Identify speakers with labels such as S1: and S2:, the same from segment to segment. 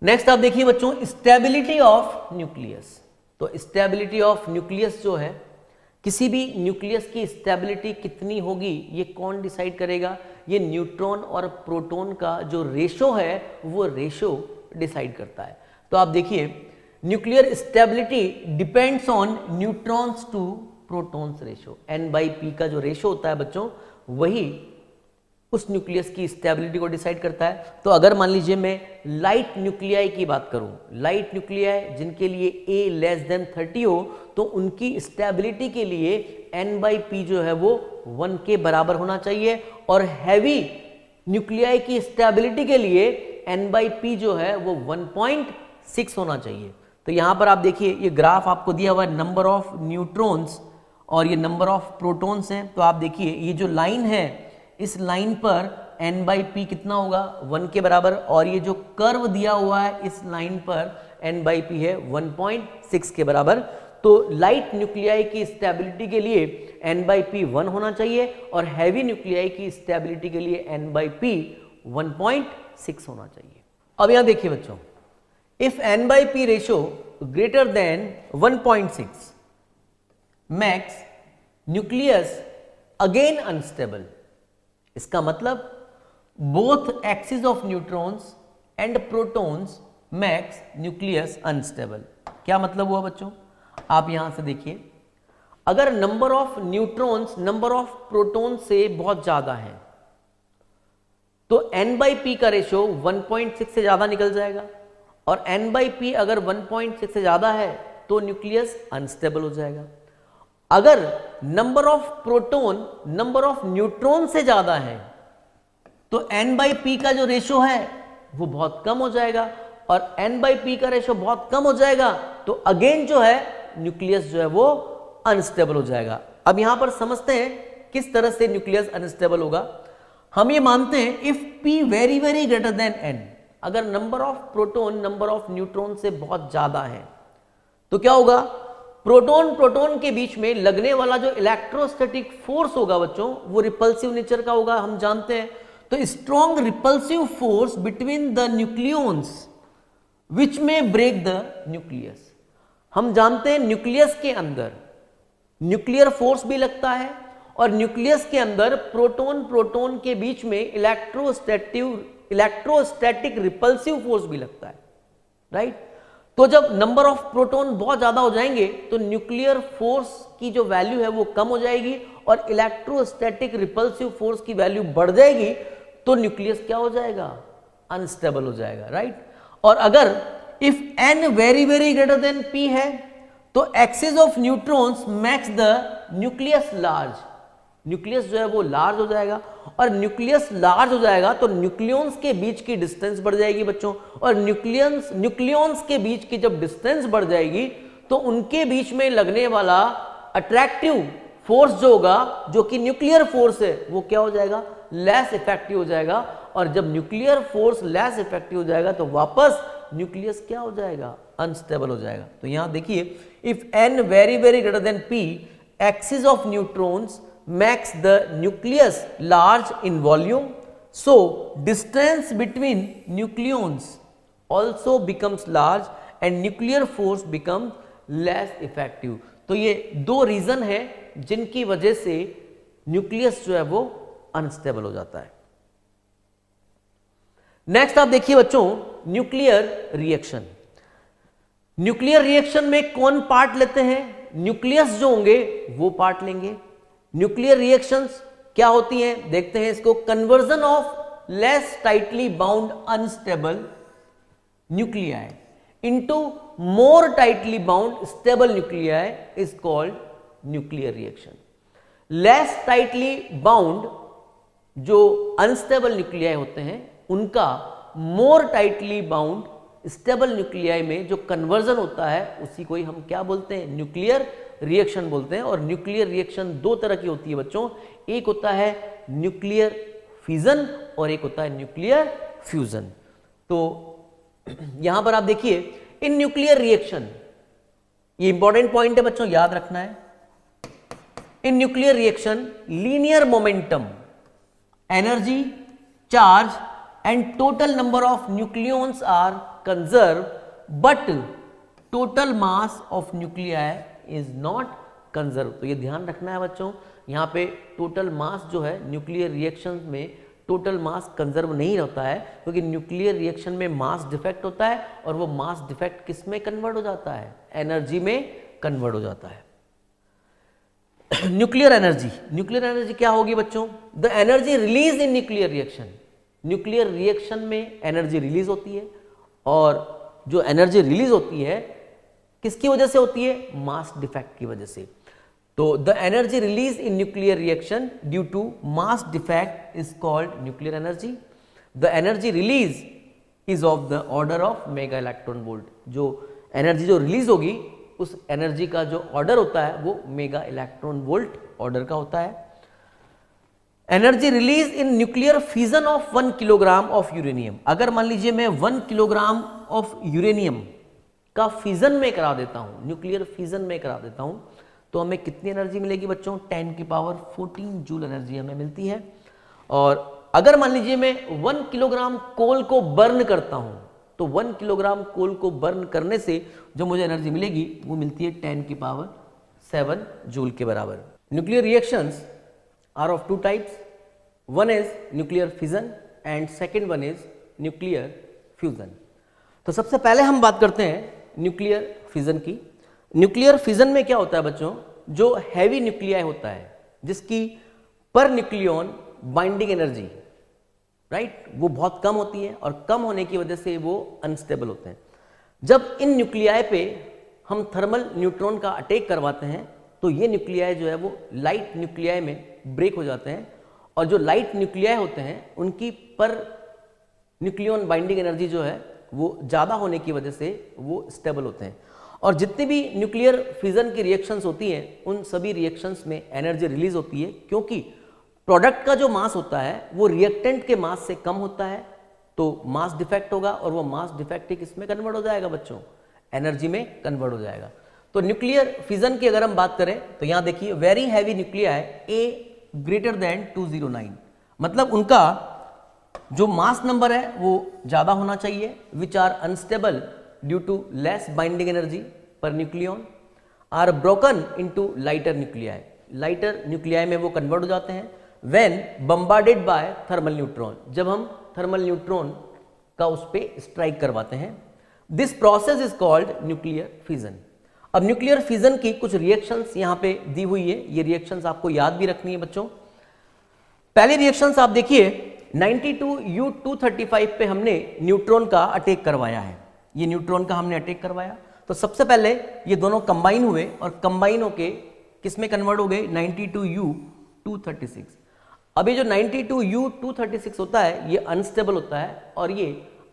S1: Next आप देखिए बच्चों, स्टेबिलिटी ऑफ न्यूक्लियस। तो स्टेबिलिटी ऑफ न्यूक्लियस जो है, किसी भी न्यूक्लियस की स्टेबिलिटी कितनी होगी ये कौन डिसाइड करेगा? ये न्यूट्रॉन और प्रोटॉन का जो रेशो है वो रेशो डिसाइड करता है। तो आप देखिए, nuclear stability depends on neutrons to protons ratio. n/p का जो रेशो होता है बच्चों, वही उस न्यूक्लियस की स्टेबिलिटी को डिसाइड करता है। तो अगर मान लीजिए मैं लाइट न्यूक्लियाई की बात करूं, लाइट न्यूक्लियाई जिनके लिए a लेस देन 30 हो, तो उनकी स्टेबिलिटी के लिए n/p जो है वो 1 के बराबर होना चाहिए, और हैवी न्यूक्लियाई की स्टेबिलिटी के लिए n/p जो है वो 1.6 होना चाहिए। तो यहां पर आप देखिए, ये ग्राफ आपको दिया हुआ है नंबर ऑफ न्यूट्रॉन्स और ये नंबर ऑफ प्रोटॉन्स हैं। तो आप देखिए, ये जो लाइन है, इस लाइन पर n/p कितना होगा? 1 के बराबर, और ये जो कर्व दिया हुआ है इस लाइन पर n/p है 1.6 के बराबर। तो लाइट न्यूक्लियाई की स्टेबिलिटी के लिए n/p 1 होना चाहिए, और हैवी न्यूक्लियाई की स्टेबिलिटी के लिए n/p 1.6 होना चाहिए। अब यहां देखिए बच्चों, if n/p ratio greater than 1.6 max nucleus again unstable. इसका मतलब both axis of neutrons and protons max nucleus unstable. क्या मतलब हुआ बच्चों? आप यहां से देखिए, अगर number of neutrons number of proton से बहुत ज्यादा है तो n/p का रेशो 1.6 से ज्यादा निकल जाएगा, और n/p अगर 1.6 से ज्यादा है तो न्यूक्लियस अनस्टेबल हो जाएगा। अगर number of proton number of neutron से ज्यादा है तो n/p का जो रेशो है वो बहुत कम हो जाएगा, और n/p का रेशो बहुत कम हो जाएगा तो अगेन जो है न्यूक्लियस जो है वो अनस्टेबल हो जाएगा। अब यहां पर समझते हैं किस तरह से न्यूक्लियस अनस्टेबल होगा। हम ये मानते हैं if p very very greater than n, अगर number of proton number of neutron से बहुत ज्यादा है तो क्या होगा? प्रोटॉन प्रोटॉन के बीच में लगने वाला जो इलेक्ट्रोस्टैटिक फोर्स होगा बच्चों, वो रिपल्सिव नेचर का होगा, हम जानते हैं। तो strong repulsive force between the nucleons which में ब्रेक द न्यूक्लियस। हम जानते हैं न्यूक्लियस के अंदर न्यूक्लियर फोर्स भी लगता है, और न्यूक्लियस के अंदर प्रोटॉन प्रोटॉन के बीच में इलेक्ट्रोस्टैटिक रिपल्सिव फोर्स भी लगता है, राइट। तो जब नंबर ऑफ प्रोटॉन बहुत ज्यादा हो जाएंगे तो न्यूक्लियर फोर्स की जो वैल्यू है वो कम हो जाएगी, और इलेक्ट्रोस्टैटिक रिपल्सिव फोर्स की वैल्यू बढ़ जाएगी, तो न्यूक्लियस क्या हो जाएगा? अनस्टेबल हो जाएगा, राइट। और अगर if n very very greater than p है तो axis of neutrons max the nucleus large. Nucleus जो है वो लार्ज हो जाएगा, और न्यूक्लियस लार्ज हो जाएगा तो न्यूक्लियॉन्स के बीच की डिस्टेंस बढ़ जाएगी बच्चों, और न्यूक्लियॉन्स के बीच की जब डिस्टेंस बढ़ जाएगी तो उनके बीच में लगने वाला अट्रैक्टिव फोर्स जो होगा, जो कि न्यूक्लियर फोर्स है, वो क्या हो जाएगा? लेस इफेक्टिव हो जाएगा। और जब न्यूक्लियर फोर्स लेस इफेक्टिव हो जाएगा तो वापस न्यूक्लियस क्या हो जाएगा? अनस्टेबल हो जाएगा। तो यहां देखिए, if n very very greater than p, axis of neutrons makes the nucleus large in volume, so distance between nucleons also becomes large and nuclear force becomes less effective। तो ये दो रीजन है जिनकी वजह से न्यूक्लियस जो है वो अनस्टेबल हो जाता है। नेक्स्ट आप देखिए बच्चों, न्यूक्लियर रिएक्शन। न्यूक्लियर रिएक्शन में कौन पार्ट लेते हैं? न्यूक्लियस जो होंगे वो पार्ट लेंगे। न्यूक्लियर रिएक्शंस क्या होती हैं देखते हैं इसको। Conversion of less tightly bound unstable nuclei into more tightly bound stable nuclei is called nuclear reaction. Less tightly bound जो अनस्टेबल न्यूक्लियाई होते हैं उनका मोर टाइटली बाउंड स्टेबल न्यूक्लियाई में जो कन्वर्जन होता है उसी को ही हम क्या बोलते हैं? न्यूक्लियर रिएक्शन बोलते हैं। और न्यूक्लियर रिएक्शन दो तरह की होती है बच्चों, एक होता है न्यूक्लियर फिजन और एक होता है न्यूक्लियर फ्यूजन। तो यहां पर आप देखिए, इन न्यूक्लियर रिएक्शन, ये इंपॉर्टेंट पॉइंट है बच्चों, याद रखना है। In nuclear reaction linear momentum, energy, charge and total number of nucleons are conserve but total mass of nuclei is not conserve. तो ये ध्यान रखना है बच्चों, यहाँ पे टोटल मास जो है न्यूक्लियर रिएक्शन में टोटल मास कंजर्व नहीं होता है, क्योंकि न्यूक्लियर रिएक्शन में मास डिफेक्ट होता है और वो मास डिफेक्ट किस में कन्वर्ट हो जाता है, एनर्जी में कन्वर्ट हो जाता है। न्यूक्लियर एनर्जी, न्यूक्लियर एनर्जी क्या होगी बच्चों? The energy release in nuclear reaction. Nuclear reaction में एनर्जी रिलीज होती है, और जो एनर्जी रिलीज होती है किसकी वजह से होती है? मास डिफेक्ट की वजह से। तो the energy release in nuclear reaction due to mass defect is called nuclear energy. The energy release is of the order of mega electron volt. जो एनर्जी जो रिलीज होगी उस एनर्जी का जो ऑर्डर होता है वो मेगा इलेक्ट्रॉन वोल्ट ऑर्डर का होता है। Energy release in nuclear fusion of 1 kilogram of uranium. अगर मान लीजिए मैं 1 किलोग्राम ऑफ यूरेनियम का फ्यूजन में करा देता हूं, न्यूक्लियर फ्यूजन में करा देता हूं, तो हमें कितनी एनर्जी मिलेगी बच्चों? 10 की पावर 14 जूल एनर्जी हमें मिलती है। और अगर मान लीजिए मैं 1 किलोग्राम कोल को बर्न करता हूं, तो 1 किलोग्राम कोल को बर्न करने से जो मुझे एनर्जी मिलेगी वो मिलती है 10 की पावर 7 जूल के बराबर। Nuclear reactions are of 2 types, one is nuclear fission and second one is nuclear fusion. तो सबसे पहले हम बात करते हैं न्यूक्लियर फिजन की। न्यूक्लियर फिजन में क्या होता है बच्चों? जो हैवी न्यूक्लियाई होता है जिसकी per nucleon binding energy right वो बहुत कम होती है, और कम होने की वजह से वो अनस्टेबल होते हैं। जब इन न्यूक्लियाई पे हम थर्मल न्यूट्रॉन का अटैक करवाते हैं तो ये न्यूक्लियाई जो है वो लाइट न्यूक्लियाई में ब्रेक हो जाते हैं, और जो लाइट न्यूक्लियाई होते हैं उनकी पर न्यूक्लियन बाइंडिंग एनर्जी जो है वो ज़्यादा होने की वजह से वो स्टेबल होते हैं। और जितनी भी न्यूक्लियर फिजन की रिएक्शंस होती हैं उन सभी रिएक्शंस में एनर्जी रिलीज होती है, क्योंकि प्रोडक्ट का जो मास होता है वो रिएक्टेंट के मास से कम होता है, तो मास डिफेक्ट होगा, और वो मास डिफेक्ट ही किसमें कन्वर्ट हो जाएगा बच्चों? एनर्जी में कन्वर्ट हो जाएगा। तो न्यूक्लियर फिजन की अगर हम बात करें तो यहां देखिए वेरी हैवी न्यूक्लियाई ए ग्रेटर देन 209, मतलब उनका जो मास नंबर है वो ज्यादा होना चाहिए, which are unstable due to less binding energy per nucleon, are broken into lighter nuclei. Lighter nuclei में वो कन्वर्ट हो जाते हैं when bombarded by thermal neutron, जब हम थर्मल न्यूट्रॉन का उस पर स्ट्राइक करवाते हैं। This process is called nuclear fission. अब न्यूक्लियर फिजन की कुछ रिएक्शंस यहां पे दी हुई है, ये रिएक्शंस आपको याद भी रखनी है बच्चों। पहली रिएक्शंस आप देखिए 92U235 पे हमने न्यूट्रॉन का अटैक करवाया है, ये न्यूट्रॉन का हमने अटैक करवाया। तो सबसे पहले ये दोनों कंबाइन हुए और कंबाइन होके किस में कन्वर्ट हो गए? 92U236। अभी जो 92U236 होता है ये अनस्टेबल होता है और ये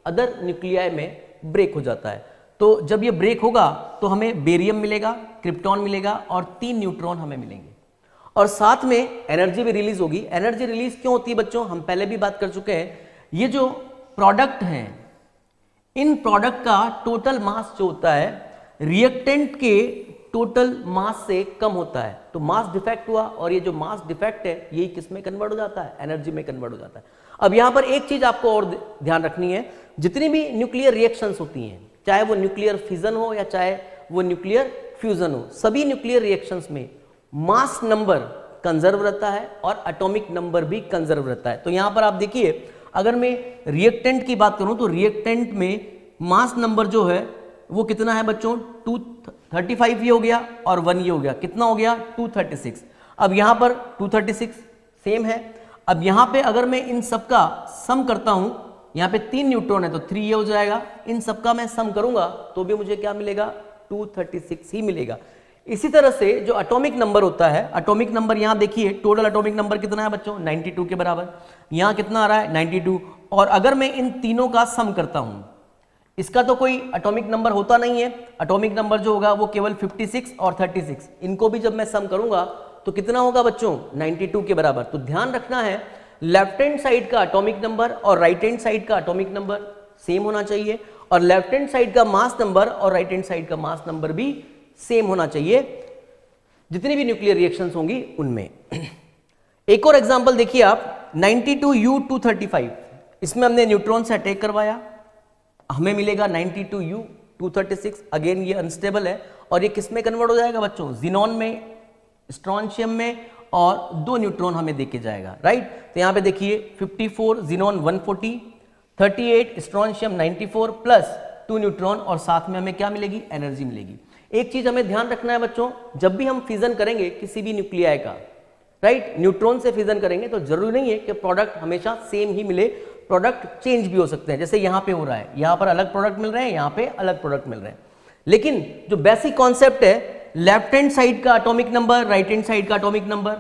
S1: अदर न्यूक्लियाई में ब्रेक हो जाता है। तो जब ये ब्रेक होगा तो हमें बेरियम मिलेगा, क्रिप्टॉन मिलेगा और 3 न्यूट्रॉन हमें मिलेंगे, और साथ में एनर्जी भी रिलीज होगी। एनर्जी रिलीज क्यों होती है बच्चों? हम पहले भी बात कर चुके हैं, ये जो प्रोडक्ट हैं इन प्रोडक्ट का टोटल मास जो होता है रिएक्टेंट के टोटल मास से कम होता है, तो मास डिफेक्ट हुआ, और ये जो मास डिफेक्ट है यही किस में कन्वर्ट हो जाता है? एनर्जी में कन्वर्ट हो जाता है। अब यहां पर एक चीज आपको और ध्यान रखनी है, जितनी भी न्यूक्लियर रिएक्शंस होती हैं, चाहे वो न्यूक्लियर फिजन हो या चाहे वो न्यूक्लियर फ्यूजन हो, सभी न्यूक्लियर रिएक्शंस में मास नंबर कंजर्व रहता है और एटॉमिक नंबर भी कंजर्व रहता है। तो यहां पर आप देखिए, अगर मैं रिएक्टेंट की बात करूं तो रिएक्टेंट में मास नंबर जो है वो कितना है बच्चों? 235 ये हो गया और 1 ये हो गया, कितना हो गया? 236। अब यहां पर 236 सेम है। अब यहां पे अगर मैं इन सबका सम करता हूं, यहां पे 3 न्यूट्रॉन है तो 3 ये हो जाएगा, इन सबका मैं सम करूंगा तो भी मुझे क्या मिलेगा? 236 ही मिलेगा। इसी तरह से जो एटॉमिक नंबर होता है, एटॉमिक नंबर यहां देखिए, टोटल एटॉमिक नंबर कितना है बच्चों? 92 के बराबर। यहां कितना आ रहा है? 92। और अगर मैं इन तीनों का सम करता हूं, इसका तो कोई एटॉमिक नंबर होता नहीं है, एटॉमिक नंबर जो होगा वो केवल 56 और 36, इनको भी जब मैं सम करूंगा तो कितना होगा बच्चों? 92 के बराबर। तो ध्यान रखना है, लेफ्ट हैंड साइड का एटॉमिक नंबर और राइट हैंड साइड का एटॉमिक नंबर सेम होना चाहिए, और लेफ्ट हैंड साइड का मास नंबर और राइट हैंड साइड का मास नंबर भी सेम होना चाहिए जितनी भी न्यूक्लियर रिएक्शंस होंगी उनमें। एक और एग्जांपल देखिए आप, 92U235, इसमें हमने न्यूट्रॉन से अटैक करवाया हमें मिलेगा 92U236, अगेन ये अनस्टेबल है और ये किस में कन्वर्ट हो जाएगा बच्चों, जिनॉन में, स्ट्रॉन्शियम में, और 2 न्यूट्रॉन हमें देके जाएगा, राइट। तो यहाँ पे देखिए 54 जिनॉन 140, 38 स्ट्रॉन्शियम 94 प्लस 2 न्यूट्रॉन, और साथ में हमें क्या मिलेगी, एनर्जी मिलेगी। एक चीज हमें ध्यान रखना है बच्चों, जब भी हम फिजन करेंगे किसी भी न्यूक्लियाई का, राइट, न्यूट्रॉन से फिजन करेंगे तो जरूरी नहीं है कि प्रोडक्ट हमेशा सेम ही मिले, प्रोडक्ट चेंज भी हो सकते हैं। जैसे यहाँ पे हो रहा है, यहाँ पर अलग प्रोडक्ट मिल रहे हैं, यहाँ पे अलग प्रोडक्ट मिल रहे हैं, लेकिन जो बेसिक कॉन्सेप्ट है, लेफ्ट हैंड साइड का atomic number, right hand side का एटॉमिक नंबर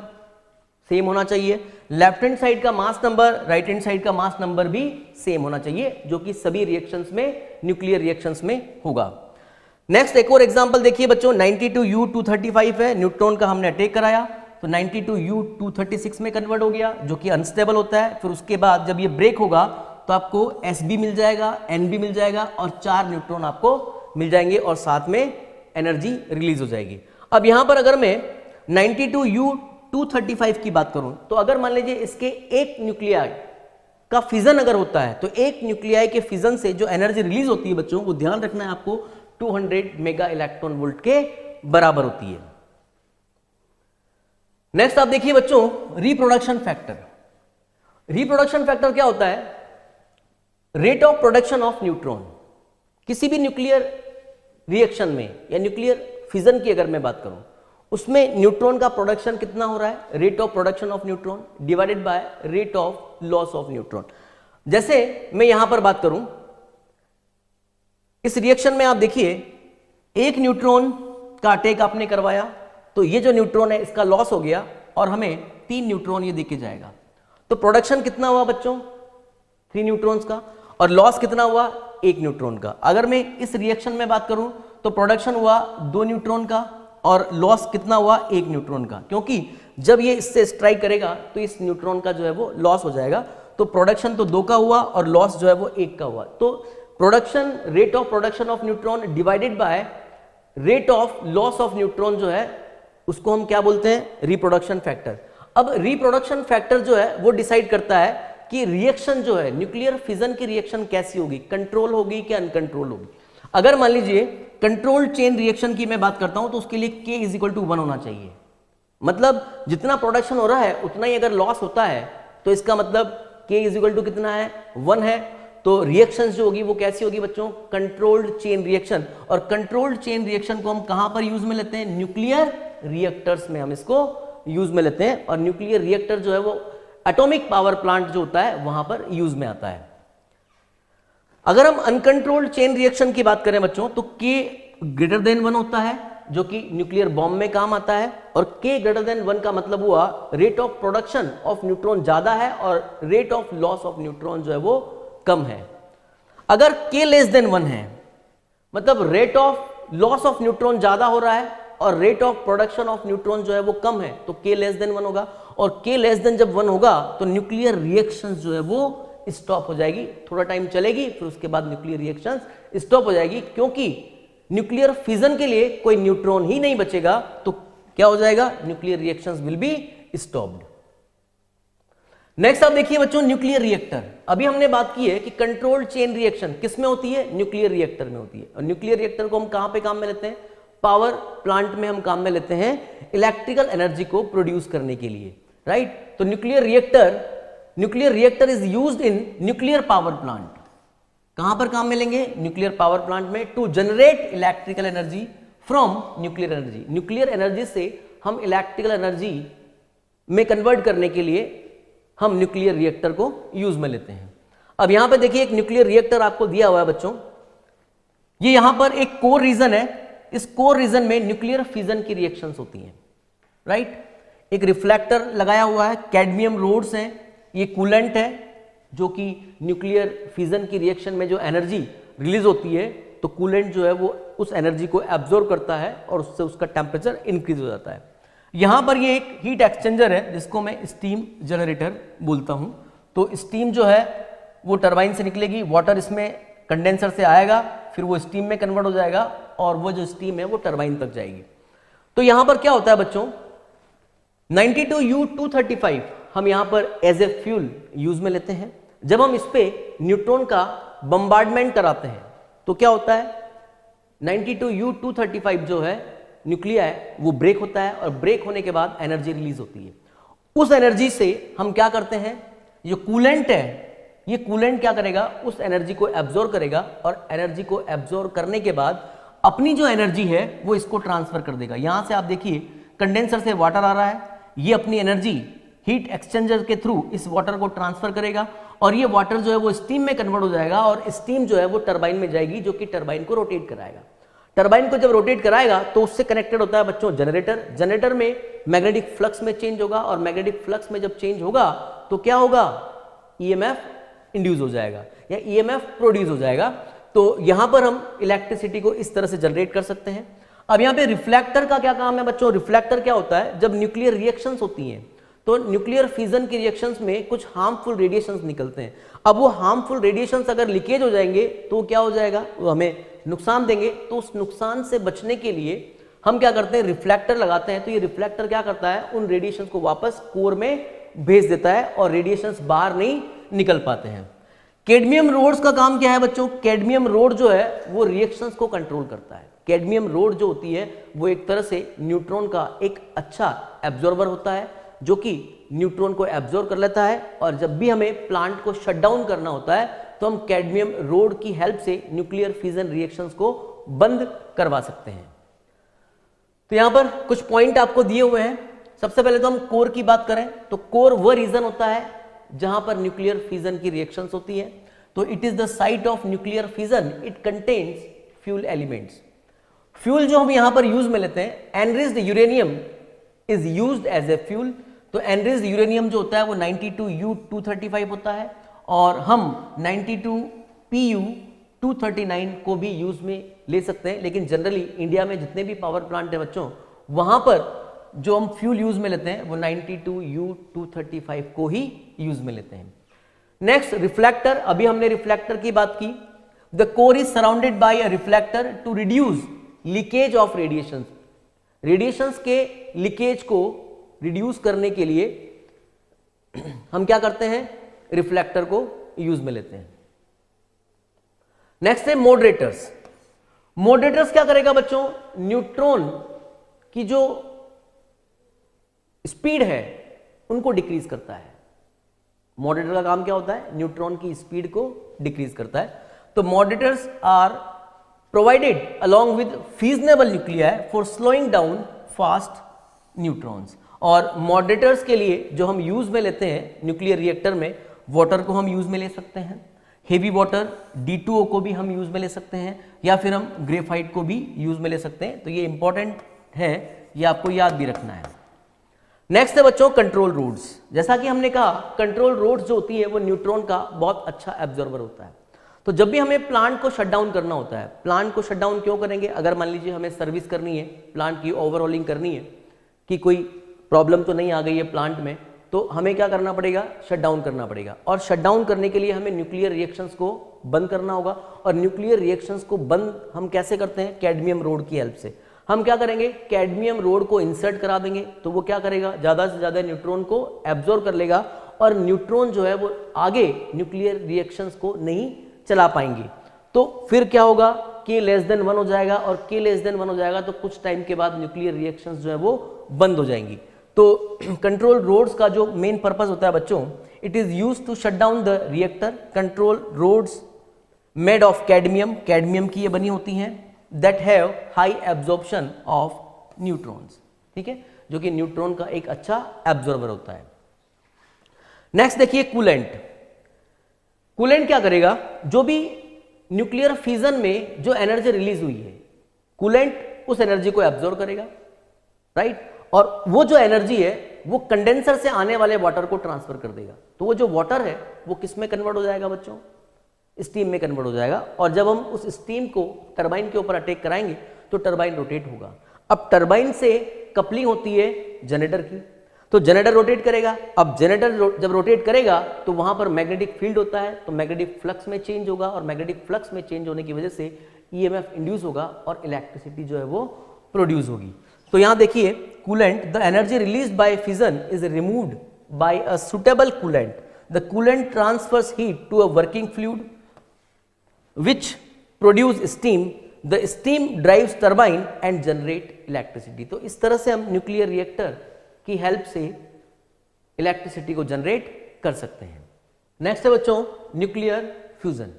S1: सेम होना चाहिए, लेफ्ट हैंड साइड का mass number, right hand side का मास नंबर भी सेम होना चाहिए, जो कि सभी रिएक्शंस में, न्यूक्लियर रिएक्शंस में होगा। नेक्स्ट एक और एग्जांपल देखिए बच्चों, 92U235 है, न्यूट्रॉन का हमने अटैक कराया तो 92U236 में कन्वर्ट हो गया, जो कि अनस्टेबल होता है। फिर उसके बाद जब ये ब्रेक होगा तो आपको Sb मिल जाएगा, Nb मिल जाएगा और 4 न्यूट्रॉन आपको मिल जाएंगे और साथ में एनर्जी रिलीज हो जाएगी। अब यहां पर अगर मैं 92U235 की बात करूं तो अगर मान लीजिए इसके एक न्यूक्लियाई का फिजन अगर होता है तो एक न्यूक्लियाई के फिजन से जो एनर्जी रिलीज होती है बच्चों, वो ध्यान रखना है आपको, 200 मेगा इलेक्ट्रॉन वोल्ट के बराबर होती है। नेक्स्ट आप देखिए बच्चों, रिप्रोडक्शन फैक्टर। रिप्रोडक्शन फैक्टर क्या होता है, rate of production of neutron. किसी भी न्यूक्लियर रिएक्शन में या न्यूक्लियर फिजन की अगर मैं बात करूं, उसमें न्यूट्रॉन का प्रोडक्शन कितना हो रहा है, rate of production of neutron divided by rate of loss of neutron. जैसे मैं यहां पर बात करूं, इस रिएक्शन में आप देखिए एक न्यूट्रॉन का अटैक आपने करवाया तो ये जो न्यूट्रॉन है इसका लॉस हो गया और हमें 3 न्यूट्रॉन ये देके जाएगा। तो प्रोडक्शन कितना हुआ बच्चों, 3 न्यूट्रॉन्स का, और लॉस कितना हुआ, 1 न्यूट्रॉन का। अगर मैं इस रिएक्शन में बात करूं तो प्रोडक्शन हुआ 2 न्यूट्रॉन का और लॉस कितना हुआ, 1 न्यूट्रॉन का, क्योंकि जब ये इससे स्ट्राइक करेगा तो इस न्यूट्रॉन का जो है वो लॉस हो जाएगा। तो प्रोडक्शन तो 2 का हुआ और लॉस जो है वो 1 का हुआ। तो production, rate of production of neutron divided by rate of loss of neutron जो है उसको हम क्या बोलते हैं, रिप्रोडक्शन फैक्टर। अब रिप्रोडक्शन फैक्टर जो है वो डिसाइड करता है कि रिएक्शन जो है, न्यूक्लियर फिजन की रिएक्शन कैसी होगी, कंट्रोल होगी कि अनकंट्रोल होगी। अगर मान लीजिए कंट्रोल चेन रिएक्शन की मैं बात करता हूं तो उसके लिए K = 1 होना चाहिए, मतलब जितना प्रोडक्शन हो रहा है उतना ही अगर लॉस होता है तो इसका मतलब K = कितना है, 1 है। तो रिएक्शंस जो होगी वो कैसी होगी बच्चों, कंट्रोल्ड चेन रिएक्शन। और कंट्रोल्ड चेन रिएक्शन को हम कहां पर यूज में लेते हैं, न्यूक्लियर रिएक्टर्स में हम इसको यूज में लेते हैं। और न्यूक्लियर रिएक्टर जो है वो एटॉमिक पावर प्लांट जो होता है वहां पर यूज में आता है। अगर हम अनकंट्रोल्ड चेन रिएक्शन की बात करें बच्चों तो K > 1 होता है, जो कि न्यूक्लियर बॉम्ब में काम आता है। और K > 1 का मतलब हुआ rate of production of neutron ज्यादा है और rate of loss of neutron जो है वो कम है। अगर K < 1 है मतलब rate of loss of neutron ज्यादा हो रहा है और rate of production of neutron जो है वो कम है, तो K < 1 होगा। और K < जब 1 होगा तो न्यूक्लियर रिएक्शंस जो है वो स्टॉप हो जाएगी, थोड़ा टाइम चलेगी, फिर उसके बाद न्यूक्लियर रिएक्शंस स्टॉप हो जाएगी, क्योंकि न्यूक्लियर फिजन के लिए कोई न्यूट्रॉन ही नहीं बचेगा। तो क्या हो जाएगा, nuclear reactions will be stopped. Next आप देखिए बच्चों, न्यूक्लियर रिएक्टर। अभी हमने बात की है कि कंट्रोल्ड चेन रिएक्शन किस में होती है, न्यूक्लियर रिएक्टर में होती है। और न्यूक्लियर रिएक्टर को हम कहां पे काम में लेते हैं, पावर प्लांट में हम काम में लेते हैं, इलेक्ट्रिकल एनर्जी को प्रोड्यूस करने के लिए, राइट। तो nuclear reactor is used in nuclear power plant. कहां पर काम में लेंगे, न्यूक्लियर पावर प्लांट में, to generate electrical energy from nuclear energy. Nuclear energy से हम इलेक्ट्रिकल एनर्जी में कन्वर्ट करने के लिए हम न्यूक्लियर रिएक्टर को यूज में लेते हैं। अब यहां पे देखिए एक न्यूक्लियर रिएक्टर आपको दिया हुआ है बच्चों, ये यहां पर एक कोर रीजन है, इस कोर रीजन में न्यूक्लियर फिजन की रिएक्शंस होती हैं, राइट। एक रिफ्लेक्टर लगाया हुआ है, कैडमियम रोड्स हैं, ये कूलेंट है जो कि न्यूक्लियर फिजन की रिएक्शन में जो एनर्जी रिलीज होती है तो कूलेंट जो है वो उस एनर्जी को एब्जॉर्ब करता है और उससे उसका टेम्परेचर इंक्रीज हो जाता है। यहां पर ये एक हीट एक्सचेंजर है जिसको मैं स्टीम जनरेटर बोलता हूं। तो स्टीम जो है वो टरबाइन से निकलेगी, वाटर इसमें कंडेंसर से आएगा, फिर वो स्टीम में कन्वर्ट हो जाएगा और वो जो स्टीम है वो टरबाइन तक जाएगी। तो यहां पर क्या होता है बच्चों, 92U235 हम यहां पर एज ए फ्यूल यूज में लेते हैं। जब हम इस पे न्यूट्रॉन का बम्बार्डमेंट कराते हैं तो क्या होता है, 92U235 जो है न्यूक्लिया है वो ब्रेक होता है, और ब्रेक होने के बाद एनर्जी रिलीज होती है। उस एनर्जी से हम क्या करते हैं, ये कूलेंट है, ये कूलेंट क्या करेगा, उस एनर्जी को एब्जॉर्ब करेगा, और एनर्जी को एब्जॉर्ब करने के बाद अपनी जो एनर्जी है वो इसको ट्रांसफर कर देगा। यहां से आप देखिए कंडेंसर से वाटर आ रहा है, ये अपनी एनर्जी हीट एक्सचेंजर के थ्रू इस वाटर को ट्रांसफर करेगा, और ये वाटर जो है वो स्टीम में कन्वर्ट हो जाएगा, और स्टीम जो है वो टरबाइन में जाएगी, जो कि टरबाइन को रोटेट कराएगा। टरबाइन को जब रोटेट कराएगा तो उससे कनेक्टेड होता है बच्चों जनरेटर। जनरेटर में मैग्नेटिक फ्लक्स में चेंज होगा, और मैग्नेटिक फ्लक्स में जब चेंज होगा तो क्या होगा, ईएमएफ इंड्यूस हो जाएगा या ईएमएफ प्रोड्यूस हो जाएगा। तो यहां पर हम इलेक्ट्रिसिटी को इस तरह से जनरेट कर सकते हैं। अब यहां पे रिफ्लेक्टर का क्या काम है बच्चों, रिफ्लेक्टर क्या होता है, जब न्यूक्लियर रिएक्शंस होती हैं तो न्यूक्लियर फिजन की रिएक्शंस में कुछ हार्मफुल रेडिएशंस निकलते हैं। अब वो हार्मफुल रेडिएशंस अगर लीकेज हो जाएंगे तो क्या हो जाएगा, वो हमें नुकसान देंगे। तो उस नुकसान से बचने के लिए हम क्या करते हैं, रिफ्लेक्टर लगाते हैं। तो ये रिफ्लेक्टर क्या करता है, उन रेडिएशंस को वापस कोर में भेज देता है, और रेडिएशंस बाहर नहीं निकल पाते हैं। कैडमियम रोड्स का काम क्या है बच्चों, कैडमियम रोड जो है वो रिएक्शंस को कंट्रोल करता है। कैडमियम रोड जो होती है वो एक तरह से न्यूट्रॉन का एक अच्छा एब्जॉर्बर होता है, जो कि न्यूट्रॉन को एब्जॉर्ब कर लेता है, और जब भी हमें प्लांट को शट डाउन करना होता है तो हम कैडमियम रोड की हेल्प से न्यूक्लियर फिजन रिएक्शंस को बंद करवा सकते हैं। तो यहां पर कुछ पॉइंट आपको दिए हुए हैं। सबसे पहले तो हम कोर की बात करें तो कोर वह रीजन होता है जहां पर न्यूक्लियर फिजन की रिएक्शंस होती है। तो it is the site of nuclear fission, it contains fuel elements. Fuel जो हम यहां पर यूज में लेते हैं, enriched uranium is used as a fuel. तो एनरिच्ड यूरेनियम जो होता है वो 92U235 होता है, और हम 92Pu239 को भी यूज में ले सकते हैं। लेकिन जनरली इंडिया में जितने भी पावर प्लांट है बच्चों, वहां पर जो हम फ्यूल यूज में लेते हैं वो 92U235 को ही यूज में लेते हैं। नेक्स्ट रिफ्लेक्टर, अभी हमने रिफ्लेक्टर की बात की। The core is surrounded by a reflector to reduce leakage of radiations. Radiations के लीकेज को रिड्यूस करने के लिए हम क्या करते हैं, रिफ्लेक्टर को यूज में लेते हैं। नेक्स्ट है मॉडरेटर्स। मॉडरेटर्स क्या करेगा बच्चों, न्यूट्रॉन की जो स्पीड है उनको डिक्रीज करता है। मॉडरेटर का काम क्या होता है, न्यूट्रॉन की स्पीड को डिक्रीज करता है। तो moderators are provided along with fissionable nuclei for slowing down fast neutrons. और मॉडरेटर्स के लिए जो हम यूज में लेते हैं न्यूक्लियर रिएक्टर में, वाटर को हम यूज में ले सकते हैं, हेवी वाटर D2O को भी हम यूज में ले सकते हैं, या फिर हम ग्रेफाइट को भी यूज में ले सकते हैं। तो ये इंपॉर्टेंट है, ये आपको याद भी रखना है। नेक्स्ट है बच्चों कंट्रोल रोड्स। जैसा कि हमने कहा कंट्रोल रोड्स जो होती है वो न्यूट्रॉन का बहुत अच्छा एब्जॉर्बर होता है। तो जब भी हमें प्लांट को शट डाउन करना होता है, प्लांट को शट डाउन क्यों करेंगे, अगर मान लीजिए हमें सर्विस करनी है, प्लांट की ओवरऑलिंग करनी है कि कोई प्रॉब्लम तो नहीं आ गई है प्लांट में, तो हमें क्या करना पड़ेगा, शट डाउन करना पड़ेगा। और शट डाउन करने के लिए हमें न्यूक्लियर रिएक्शंस को बंद करना होगा। और न्यूक्लियर रिएक्शंस को बंद हम कैसे करते हैं, कैडमियम रोड की हेल्प से। हम क्या करेंगे, कैडमियम रोड को इंसर्ट करा देंगे, तो वो क्या करेगा, ज्यादा से ज्यादा न्यूट्रॉन को एब्जॉर्ब कर लेगा, और न्यूट्रॉन जो है वो आगे न्यूक्लियर रिएक्शंस को नहीं चला पाएंगे। तो फिर क्या होगा, K<1 हो जाएगा, और K<1 हो जाएगा तो कुछ टाइम के बाद न्यूक्लियर रिएक्शंस जो है वो बंद हो जाएंगी। तो कंट्रोल रोड्स का जो मेन पर्पस होता है बच्चों, it is used to shut down the reactor. Control rods made of cadmium, cadmium की ये बनी होती हैं, that have high absorption of neutrons, ठीक है, जो कि न्यूट्रॉन का एक अच्छा एब्जॉर्बर होता है। नेक्स्ट देखिए कूलेंट। कूलेंट क्या करेगा, जो भी न्यूक्लियर फिजन में जो एनर्जी रिलीज हुई है, कूलेंट उस एनर्जी को एब्जॉर्ब करेगा, राइट, और वो जो एनर्जी है वो कंडेंसर से आने वाले वाटर को ट्रांसफर कर देगा। तो वो जो वाटर है वो किस में कन्वर्ट हो जाएगा बच्चों, स्टीम में कन्वर्ट हो जाएगा। और जब हम उस स्टीम को टरबाइन के ऊपर अटैक कराएंगे तो टरबाइन रोटेट होगा। अब टरबाइन से कपलिंग होती है जनरेटर की, तो जनरेटर रोटेट करेगा। अब जनरेटर जब रोटेट करेगा तो वहां पर मैग्नेटिक फील्ड होता है, तो मैग्नेटिक फ्लक्स में चेंज होगा, और मैग्नेटिक फ्लक्स में चेंज होने की वजह से ईएमएफ इंड्यूस होगा और इलेक्ट्रिसिटी जो है वो प्रोड्यूस होगी। तो यहां देखिए coolant, the energy released by fission is removed by a suitable coolant. The coolant transfers heat to a working fluid which produce steam, the steam drives turbine and generate electricity. तो इस तरह से हम nuclear reactor की help से electricity को generate कर सकते हैं। नेक्स्ट है बच्चों nuclear fusion.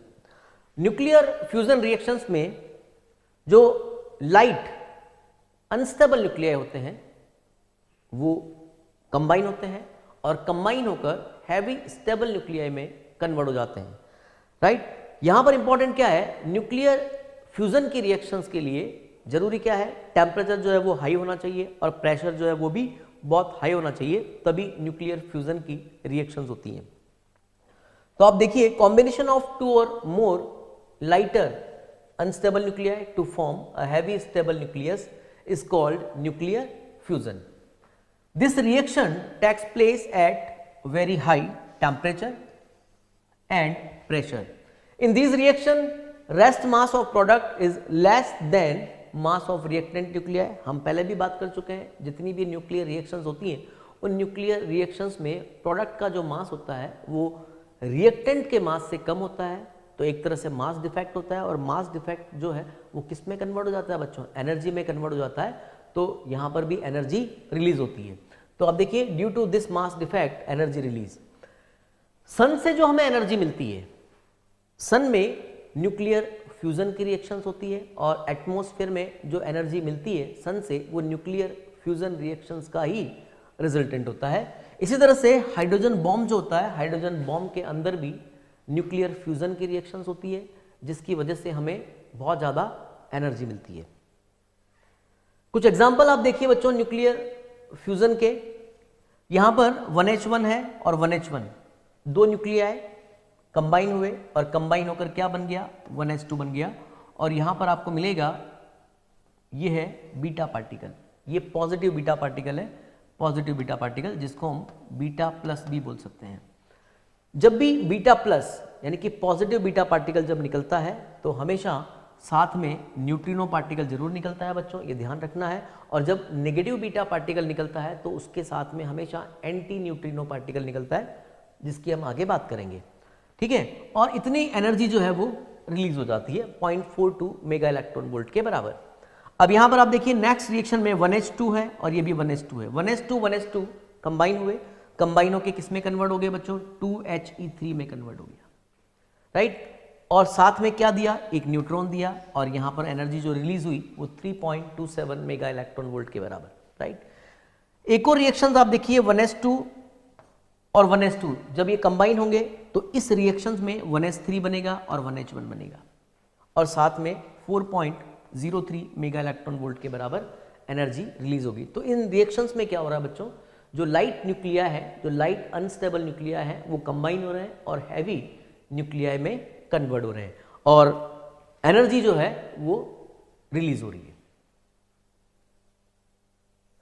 S1: Nuclear fusion reactions में जो लाइट अनस्टेबल न्यूक्लियाई होते हैं वो कंबाइन होते हैं और कंबाइन होकर हैवी स्टेबल न्यूक्लियाई में कन्वर्ट हो जाते हैं, राइट। यहां पर इंपॉर्टेंट क्या है, न्यूक्लियर फ्यूजन की रिएक्शंस के लिए जरूरी क्या है, टेम्परेचर जो है वो हाई होना चाहिए और प्रेशर जो है वो भी बहुत हाई होना चाहिए, तभी न्यूक्लियर फ्यूजन की रिएक्शंस होती हैं। तो आप देखिए कॉम्बिनेशन ऑफ टू और मोर lighter unstable nuclei to form a heavy stable nucleus is called nuclear fusion. This reaction takes place at very high temperature and pressure. In these reaction, rest mass of product is less than mass of reactant nuclei. हम पहले भी बात कर चुके हैं, जितनी भी nuclear reactions होती हैं उन न्यूक्लियर रिएक्शंस में प्रोडक्ट का जो मास होता है वो रिएक्टेंट के मास से कम होता है, तो एक तरह से मास डिफेक्ट होता है और मास डिफेक्ट जो है वो किस में कन्वर्ट हो जाता है बच्चों, एनर्जी में कन्वर्ट हो जाता है। तो यहाँ पर भी एनर्जी रिलीज होती है। तो आप देखिए due to this mass defect energy release, sun से जो हमें एनर्जी मिलती है, सन में न्यूक्लियर फ्यूजन की रिएक्शंस होती है और एटमॉस्फेयर में जो एनर्जी मिलती है सन से वो न्यूक्लियर फ्यूजन रिएक्शंस का ही रिजल्टेंट होता है। इसी तरह से हाइड्रोजन बॉम्ब जो होता है, हाइड्रोजन बॉम्ब के अंदर भी न्यूक्लियर फ्यूजन की रिएक्शंस होती है जिसकी वजह से हमें बहुत ज़्यादा एनर्जी मिलती है। कुछ एग्जाम्पल आप देखिए बच्चों न्यूक्लियर फ्यूजन के। यहाँ पर 1H1 है और 1H1 दो न्यूक्लियाई कंबाइन हुए और कंबाइन होकर क्या बन गया, 1H2 बन गया। और यहाँ पर आपको मिलेगा ये है बीटा पार्टिकल, ये पॉजिटिव बीटा पार्टिकल है, पॉजिटिव बीटा पार्टिकल जिसको हम बीटा प्लस भी बोल सकते हैं। जब भी बीटा प्लस यानी कि पॉजिटिव बीटा पार्टिकल जब निकलता है तो हमेशा साथ में न्यूट्रिनो पार्टिकल जरूर निकलता है बच्चों, ये ध्यान रखना है। और जब नेगेटिव बीटा पार्टिकल निकलता है तो उसके साथ में हमेशा एंटी न्यूट्रिनो पार्टिकल निकलता है जिसकी हम आगे बात करेंगे, ठीक है। और इतनी एनर्जी जो है वो रिलीज हो जाती है 0.42 मेगा इलेक्ट्रॉन वोल्ट के बराबर। अब यहाँ पर आप देखिए नेक्स्ट रिएक्शन में 1H2 है और ये भी 1H2 है, 1H2 कंबाइन हुए, कंबाइन होके किस में कन्वर्ट हो गए बच्चों, 2He3 में कन्वर्ट हो गया, राइट। और साथ में क्या दिया, एक न्यूट्रॉन दिया और यहाँ पर एनर्जी जो रिलीज हुई वो 3.27 मेगा इलेक्ट्रॉन वोल्ट के बराबर, राइट। एक और रिएक्शन आप देखिए 1S2 और 1S2 जब ये कंबाइन होंगे तो इस रिएक्शन में 1S3 बनेगा और 1H1 बनेगा और साथ में 4.03 मेगा इलेक्ट्रॉन वोल्ट के बराबर एनर्जी रिलीज होगी। तो इन रिएक्शंस में क्या हो रहा है बच्चों, जो लाइट न्यूक्लिया है, जो लाइट अनस्टेबल न्यूक्लिया है वो कंबाइन हो रहे हैं और हैवी न्यूक्लिया में कन्वर्ट हो रहे हैं और एनर्जी जो है वो रिलीज हो रही है।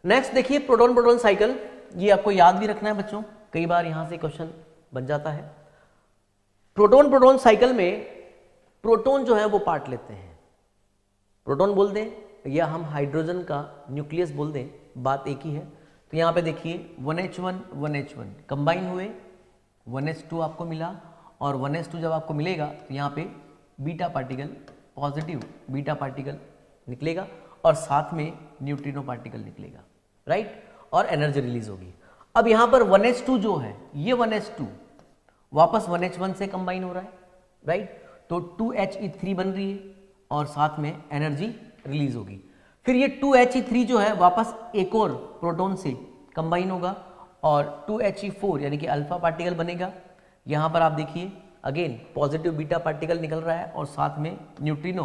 S1: नेक्स्ट देखिए प्रोटॉन प्रोटॉन साइकिल, ये आपको याद भी रखना है बच्चों, कई बार यहां से क्वेश्चन बन जाता है। प्रोटॉन प्रोटॉन साइकिल में प्रोटॉन जो है वो पार्ट लेते हैं, प्रोटॉन बोल दें या हम हाइड्रोजन का न्यूक्लियस बोल दें, बात एक ही है। तो यहाँ पे देखिए 1H1 कंबाइन हुए, 1H2 आपको मिला और 1H2 जब आपको मिलेगा तो यहाँ पे beta particle, positive beta particle निकलेगा और साथ में न्यूट्रिनो पार्टिकल निकलेगा, राइट, और एनर्जी रिलीज होगी। अब यहाँ पर 1H2 जो है ये 1H2 वापस 1H1 से कंबाइन हो रहा है, राइट, तो 2He3 बन रही है और साथ में एनर्जी रिलीज होगी। फिर ये 2He3 जो है वापस एक और प्रोटॉन से कंबाइन होगा और 2He4 यानी कि अल्फा पार्टिकल बनेगा। यहाँ पर आप देखिए अगेन पॉजिटिव बीटा पार्टिकल निकल रहा है और साथ में neutrino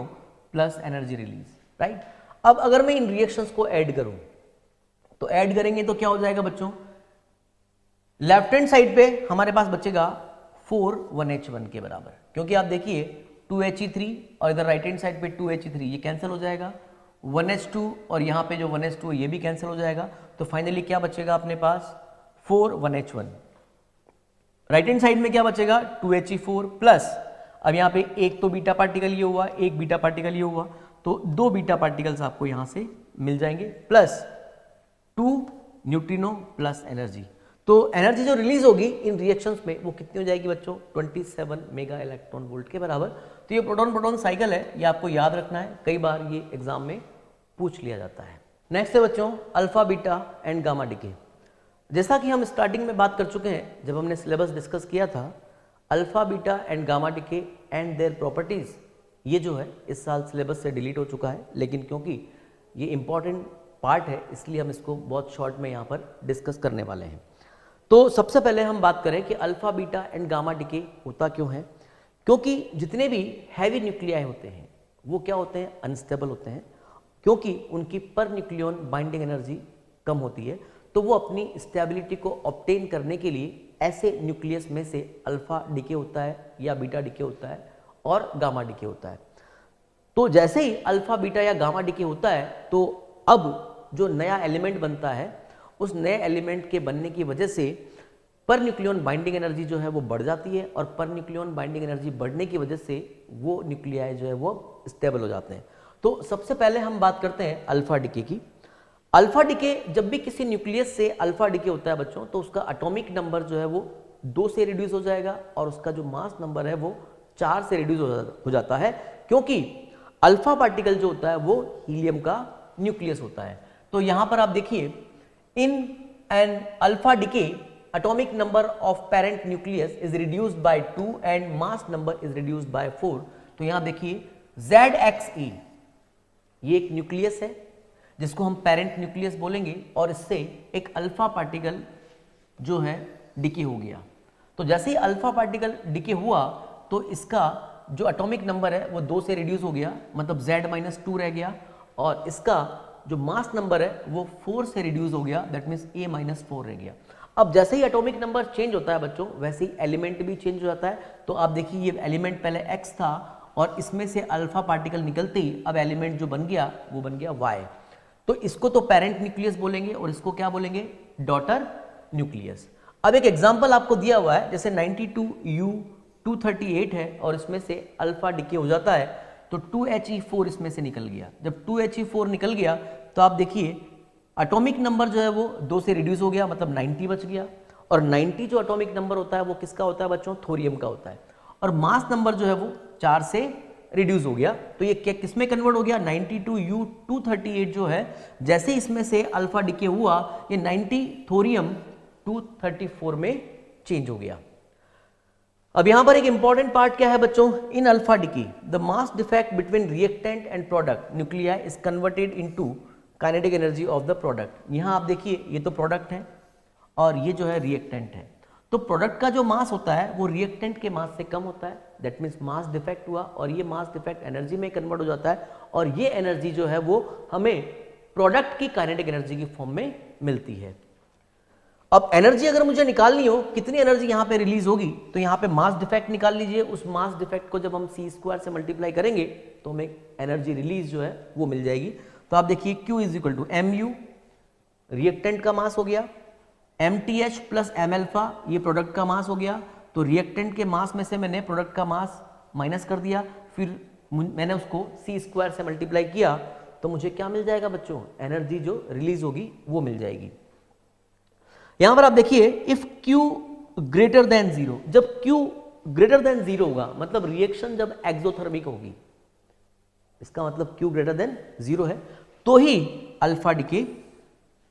S1: plus energy release, right. अब अगर मैं इन रिएक्शंस को ऐड करूं तो ऐड करेंगे तो क्या हो जाएगा बच्चों, लेफ्ट हैंड साइड पे हमारे पास बचेगा 4 1H1 के बराबर, क्योंकि आप देखिए 2He3 और इधर राइट हैंड साइड पे 2He3 ये कैंसिल हो जाएगा, 1H2 और यहाँ पे जो 1H2 ये भी कैंसिल हो जाएगा। तो फाइनली क्या बचेगा अपने पास 4 1H1। राइट हैंड साइड में क्या बचेगा 2He4 प्लस, अब यहाँ पे एक तो बीटा पार्टिकल ये हुआ, एक बीटा पार्टिकल ये हुआ, तो दो बीटा पार्टिकल्स आपको यहाँ से मिल जाएंगे प्लस 2 न्यूट्रिनो प्लस एनर्जी। तो एनर्जी जो रिलीज होगी इन रिएक्शंस में वो कितनी हो जाएगी बच्चों, 27 मेगा इलेक्ट्रॉन वोल्ट के बराबर। तो ये प्रोटॉन प्रोटॉन साइकिल है, ये आपको याद रखना है, कई बार ये एग्जाम में पूछ लिया जाता है। नेक्स्ट है बच्चों alpha beta and gamma decay. जैसा कि हम स्टार्टिंग में बात कर चुके हैं जब हमने सिलेबस डिस्कस किया था, alpha beta and gamma decay and their properties, ये जो है इस साल सिलेबस से डिलीट हो चुका है, लेकिन क्योंकि ये इंपॉर्टेंट पार्ट है इसलिए हम इसको बहुत शॉर्ट में यहाँ पर डिस्कस करने वाले हैं। तो सबसे पहले हम बात करें कि alpha beta and gamma decay होता क्यों है। क्योंकि जितने भी हैवी न्यूक्लियाई होते हैं वो क्या होते हैं, अनस्टेबल होते हैं, क्योंकि उनकी पर न्यूक्लियन बाइंडिंग एनर्जी कम होती है। तो वो अपनी स्टेबिलिटी को ऑब्टेन करने के लिए ऐसे न्यूक्लियस में से अल्फा डिके होता है या बीटा डिके होता है और गामा डिके होता है। तो जैसे ही अल्फा बीटा या गामा डिके होता है तो अब जो नया एलिमेंट बनता है उस नए एलिमेंट के बनने की वजह से पर न्यूक्लियन बाइंडिंग एनर्जी जो है वो बढ़ जाती है, और पर न्यूक्लियन बाइंडिंग एनर्जी बढ़ने की वजह से वो न्यूक्लियाई जो है वो स्टेबल हो जाते हैं। तो सबसे पहले हम बात करते हैं अल्फा डिके की। अल्फा डिके, जब भी किसी न्यूक्लियस से अल्फा डिके होता है बच्चों, तो उसका एटॉमिक नंबर जो है वो 2 से रिड्यूस हो जाएगा और उसका जो मास नंबर है वो 4 से रिड्यूस हो जाता है, क्योंकि अल्फा पार्टिकल जो होता है वो हीलियम का न्यूक्लियस होता है। तो यहां पर आप देखिए, in an alpha decay atomic number of parent nucleus is reduced by 2 and mass number is reduced by 4। तो यहां देखिए ZXE ये एक न्यूक्लियस है जिसको हम पेरेंट न्यूक्लियस बोलेंगे, और इससे एक अल्फा पार्टिकल जो है डिके हो गया। तो जैसे ही अल्फा पार्टिकल डिके हुआ तो इसका जो एटॉमिक नंबर है वो 2 से रिड्यूस हो गया, मतलब Z-2 रह गया, और इसका जो मास नंबर है वो 4 से रिड्यूस हो गया, दैट मीन्स A-4 रह गया। अब जैसे ही एटॉमिक नंबर चेंज होता है बच्चों, वैसे ही एलिमेंट भी चेंज हो जाता है। तो आप देखिए ये एलिमेंट पहले X था और इसमें से अल्फा पार्टिकल निकलते ही अब एलिमेंट जो बन गया वो बन गया Y। तो इसको तो पेरेंट न्यूक्लियस बोलेंगे और इसको क्या बोलेंगे, डॉटर न्यूक्लियस। अब एक एग्जांपल आपको दिया हुआ है, जैसे 92U238 है और इसमें से अल्फा डिके हो जाता है तो 2He4 इसमें से निकल गया। जब 2He4 निकल गया तो आप देखिए एटॉमिक नंबर जो है वो 2 से रिड्यूस हो गया, मतलब 90 बच गया, और 90 जो एटॉमिक नंबर होता है वो किसका होता है बच्चों, थोरियम का होता है, और मास नंबर जो है वो 4 से रिड्यूस हो गया। तो ये क्या किस में कन्वर्ट हो गया, 92U238 जो है, जैसे इसमें से अल्फा डिके हुआ ये 90 थोरियम 234 में चेंज हो गया। अब यहां पर एक इंपॉर्टेंट पार्ट क्या है बच्चों, in alpha decay the mass defect between reactant and product nuclei is converted into kinetic energy of the product. यहां आप देखिए ये तो प्रोडक्ट है और ये जो है रिएक्टेंट है। तो प्रोडक्ट का जो मास होता है वो रिएक्टेंट के मास से कम होता है, दैट मीन्स मास डिफेक्ट हुआ, और ये मास डिफेक्ट एनर्जी में कन्वर्ट हो जाता है, और ये एनर्जी जो है वो हमें प्रोडक्ट की काइनेटिक एनर्जी की फॉर्म में मिलती है। अब एनर्जी अगर मुझे निकालनी हो, कितनी एनर्जी यहाँ पे रिलीज होगी, तो यहाँ पे मास डिफेक्ट निकाल लीजिए। उस मास डिफेक्ट को जब हम c² से मल्टीप्लाई करेंगे तो हमें एनर्जी रिलीज जो है वो मिल जाएगी। तो आप देखिए Q is equal to mu, reactant का मास हो गया, MTH प्लस M-अल्फा ये प्रोडक्ट का मास हो गया। तो रिएक्टेंट के मास में से मैंने प्रोडक्ट का मास माइनस कर दिया, फिर मैंने उसको c² से मल्टीप्लाई किया, तो मुझे क्या मिल जाएगा बच्चों, एनर्जी जो रिलीज होगी वो मिल जाएगी। यहां पर आप देखिए इफ Q ग्रेटर देन 0, जब Q ग्रेटर देन 0 होगा मतलब रिएक्शन जब एक्सोथर्मिक होगी, इसका मतलब Q ग्रेटर देन 0 है, तो ही अल्फा डिके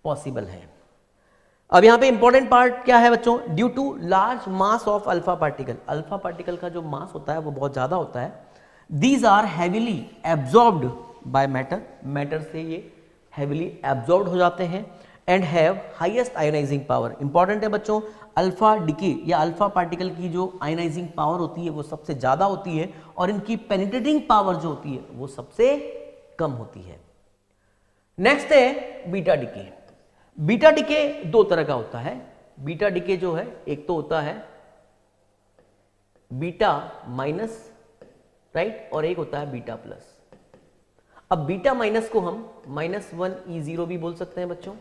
S1: पॉसिबल है। अब यहां पे इंपॉर्टेंट पार्ट क्या है बच्चों, due to large mass of alpha particle, alpha particle का जो मास होता है वो बहुत ज्यादा होता है, these are heavily absorbed by matter, matter से ये हैविली एब्जॉर्ब्ड हो जाते हैं, and have highest ionising power. Important है बच्चों, अल्फा डिके या अल्फा पार्टिकल की जो आयोनाइजिंग पावर होती है वो सबसे ज्यादा होती है, और इनकी पेनिट्रेटिंग पावर जो होती है वो सबसे कम होती है। नेक्स्ट है बीटा डिके। बीटा डिके 2 तरह का होता है। बीटा डिके जो है एक तो होता है बीटा माइनस, राइट, और एक होता है बीटा प्लस। अब बीटा माइनस को हम -1E0 भी बोल सकते हैं बच्चों।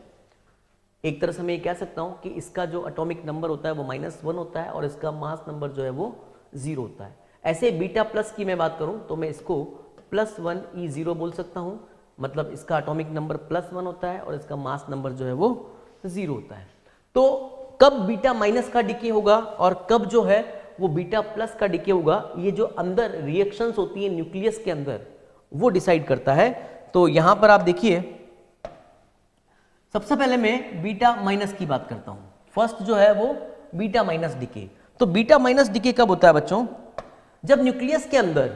S1: एक तरह से मैं ये कह सकता हूं कि इसका जो एटॉमिक नंबर होता है वो -1 होता है और इसका मास नंबर जो है वो 0 होता है। ऐसे बीटा प्लस की मैं बात करूं तो मैं इसको +1E0 बोल सकता हूं, मतलब इसका एटॉमिक नंबर +1 होता है और इसका मास नंबर जो है वो 0 होता है। तो कब बीटा माइनस का डिके होगा और कब जो है वो बीटा प्लस का डिके होगा, ये जो अंदर रिएक्शंस होती है न्यूक्लियस के अंदर वो डिसाइड करता है। तो यहां पर आप देखिए, सबसे पहले मैं बीटा माइनस की बात करता हूं। फर्स्ट जो है वो बीटा माइनस डिके। तो बीटा माइनस डिके कब होता है बच्चों? जब न्यूक्लियस के अंदर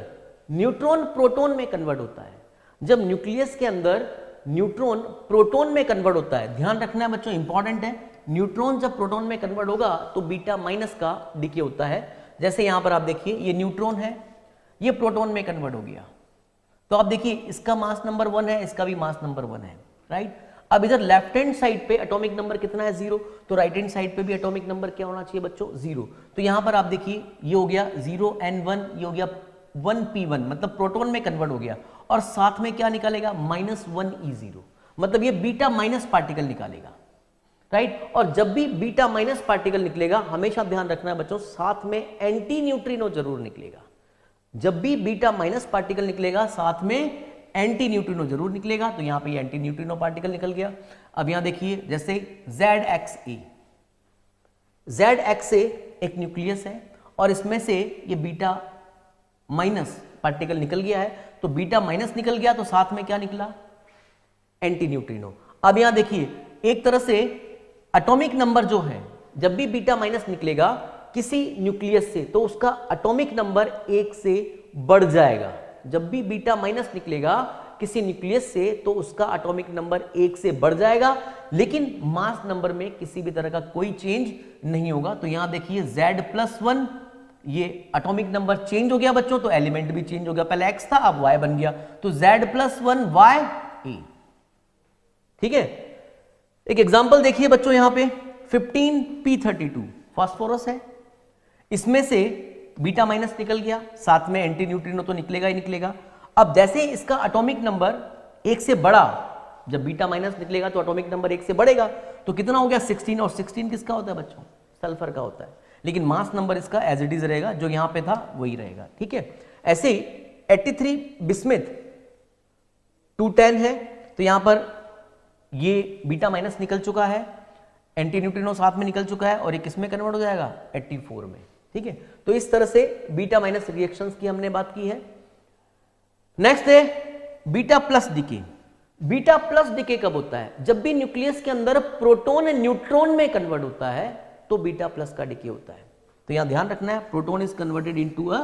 S1: न्यूट्रॉन प्रोटॉन में कन्वर्ट होता है। जब न्यूक्लियस के अंदर न्यूट्रॉन प्रोटॉन में कन्वर्ट होता है, ध्यान रखना है बच्चों, इंपॉर्टेंट है, न्यूट्रॉन जब प्रोटॉन में कन्वर्ट होगा तो बीटा माइनस का डिके होता है। जैसे यहां पर आप देखिए, ये न्यूट्रॉन है, ये प्रोटॉन में कन्वर्ट हो गया, तो आप देखिए इसका मास नंबर 1 है, इसका भी मास नंबर 1 है, राइट। अब इधर लेफ्ट हैंड साइड पे एटॉमिक नंबर कितना है? 0। तो राइट हैंड साइड पे भी एटॉमिक नंबर क्या होना चाहिए बच्चों? 0। तो यहां पर आप देखिए, ये हो गया 0n1, ये हो गया 1p1, मतलब प्रोटॉन में कन्वर्ट हो गया, और साथ में क्या निकालेगा? -1e0, मतलब ये बीटा माइनस पार्टिकल निकालेगा, राइट। और जब भी बीटा माइनस पार्टिकल निकलेगा, हमेशा ध्यान रखना है बच्चों, साथ में एंटी न्यूट्रिनो जरूर निकलेगा। जब भी बीटा माइनस पार्टिकल निकलेगा, साथ में एंटी न्यूट्रिनो जरूर निकलेगा। तो यहां पे ये एंटी न्यूट्रिनो पार्टिकल निकल गया। अब यहां देखिए, जैसे ZXA, ZXA एक न्यूक्लियस है और इसमें से ये बीटा माइनस पार्टिकल निकल गया है। तो बीटा माइनस निकल गया तो साथ में क्या निकला? Anti neutrino. अब यहां देखिए, एक तरह से एटॉमिक नंबर जो है, जब भी बीटा माइनस निकलेगा किसी न्यूक्लियस से, तो उसका एटॉमिक नंबर 1 से बढ़ जाएगा। जब भी बीटा माइनस निकलेगा किसी न्यूक्लियस से, तो उसका एटॉमिक नंबर 1 से बढ़ जाएगा, लेकिन मास नंबर में किसी भी तरह का कोई चेंज नहीं होगा। तो यहां देखिए Z+1, ये एटॉमिक नंबर चेंज हो गया बच्चों, तो एलिमेंट भी चेंज हो गया, पहले X था अब Y बन गया, तो Z+1YA, ठीक है। एक एग्जांपल देखिए बच्चों, यहां पे 15p32 फास्फोरस है, इसमें से बीटा माइनस निकल गया, साथ में एंटी न्यूट्रिनो तो निकलेगा ही निकलेगा। अब जैसे इसका एटॉमिक नंबर 1 से बढ़ा, जब बीटा माइनस निकलेगा तो एटॉमिक नंबर 1 से बढ़ेगा, तो कितना हो गया? 16, और 16 किसका होता है बच्चों? सल्फर का होता है, लेकिन मास नंबर इसका एज इट इज रहेगा, जो यहां पे था वही रहेगा, ठीक है। ऐसे ही 83 बिस्मिथ 210 है, तो यहां पर ये बीटा माइनस निकल चुका है, एंटी न्यूट्रिनो साथ में निकल चुका है, और ये किस में कन्वर्ट हो जाएगा? 84 में, ठीक है। तो इस तरह से बीटा माइनस रिएक्शंस की हमने बात की है। नेक्स्ट है beta plus decay. Beta plus decay कब होता है? जब भी न्यूक्लियस के अंदर प्रोटॉन न्यूट्रॉन में कन्वर्ट होता है तो बीटा प्लस का डिके होता है। तो यहां ध्यान रखना है, proton is converted into a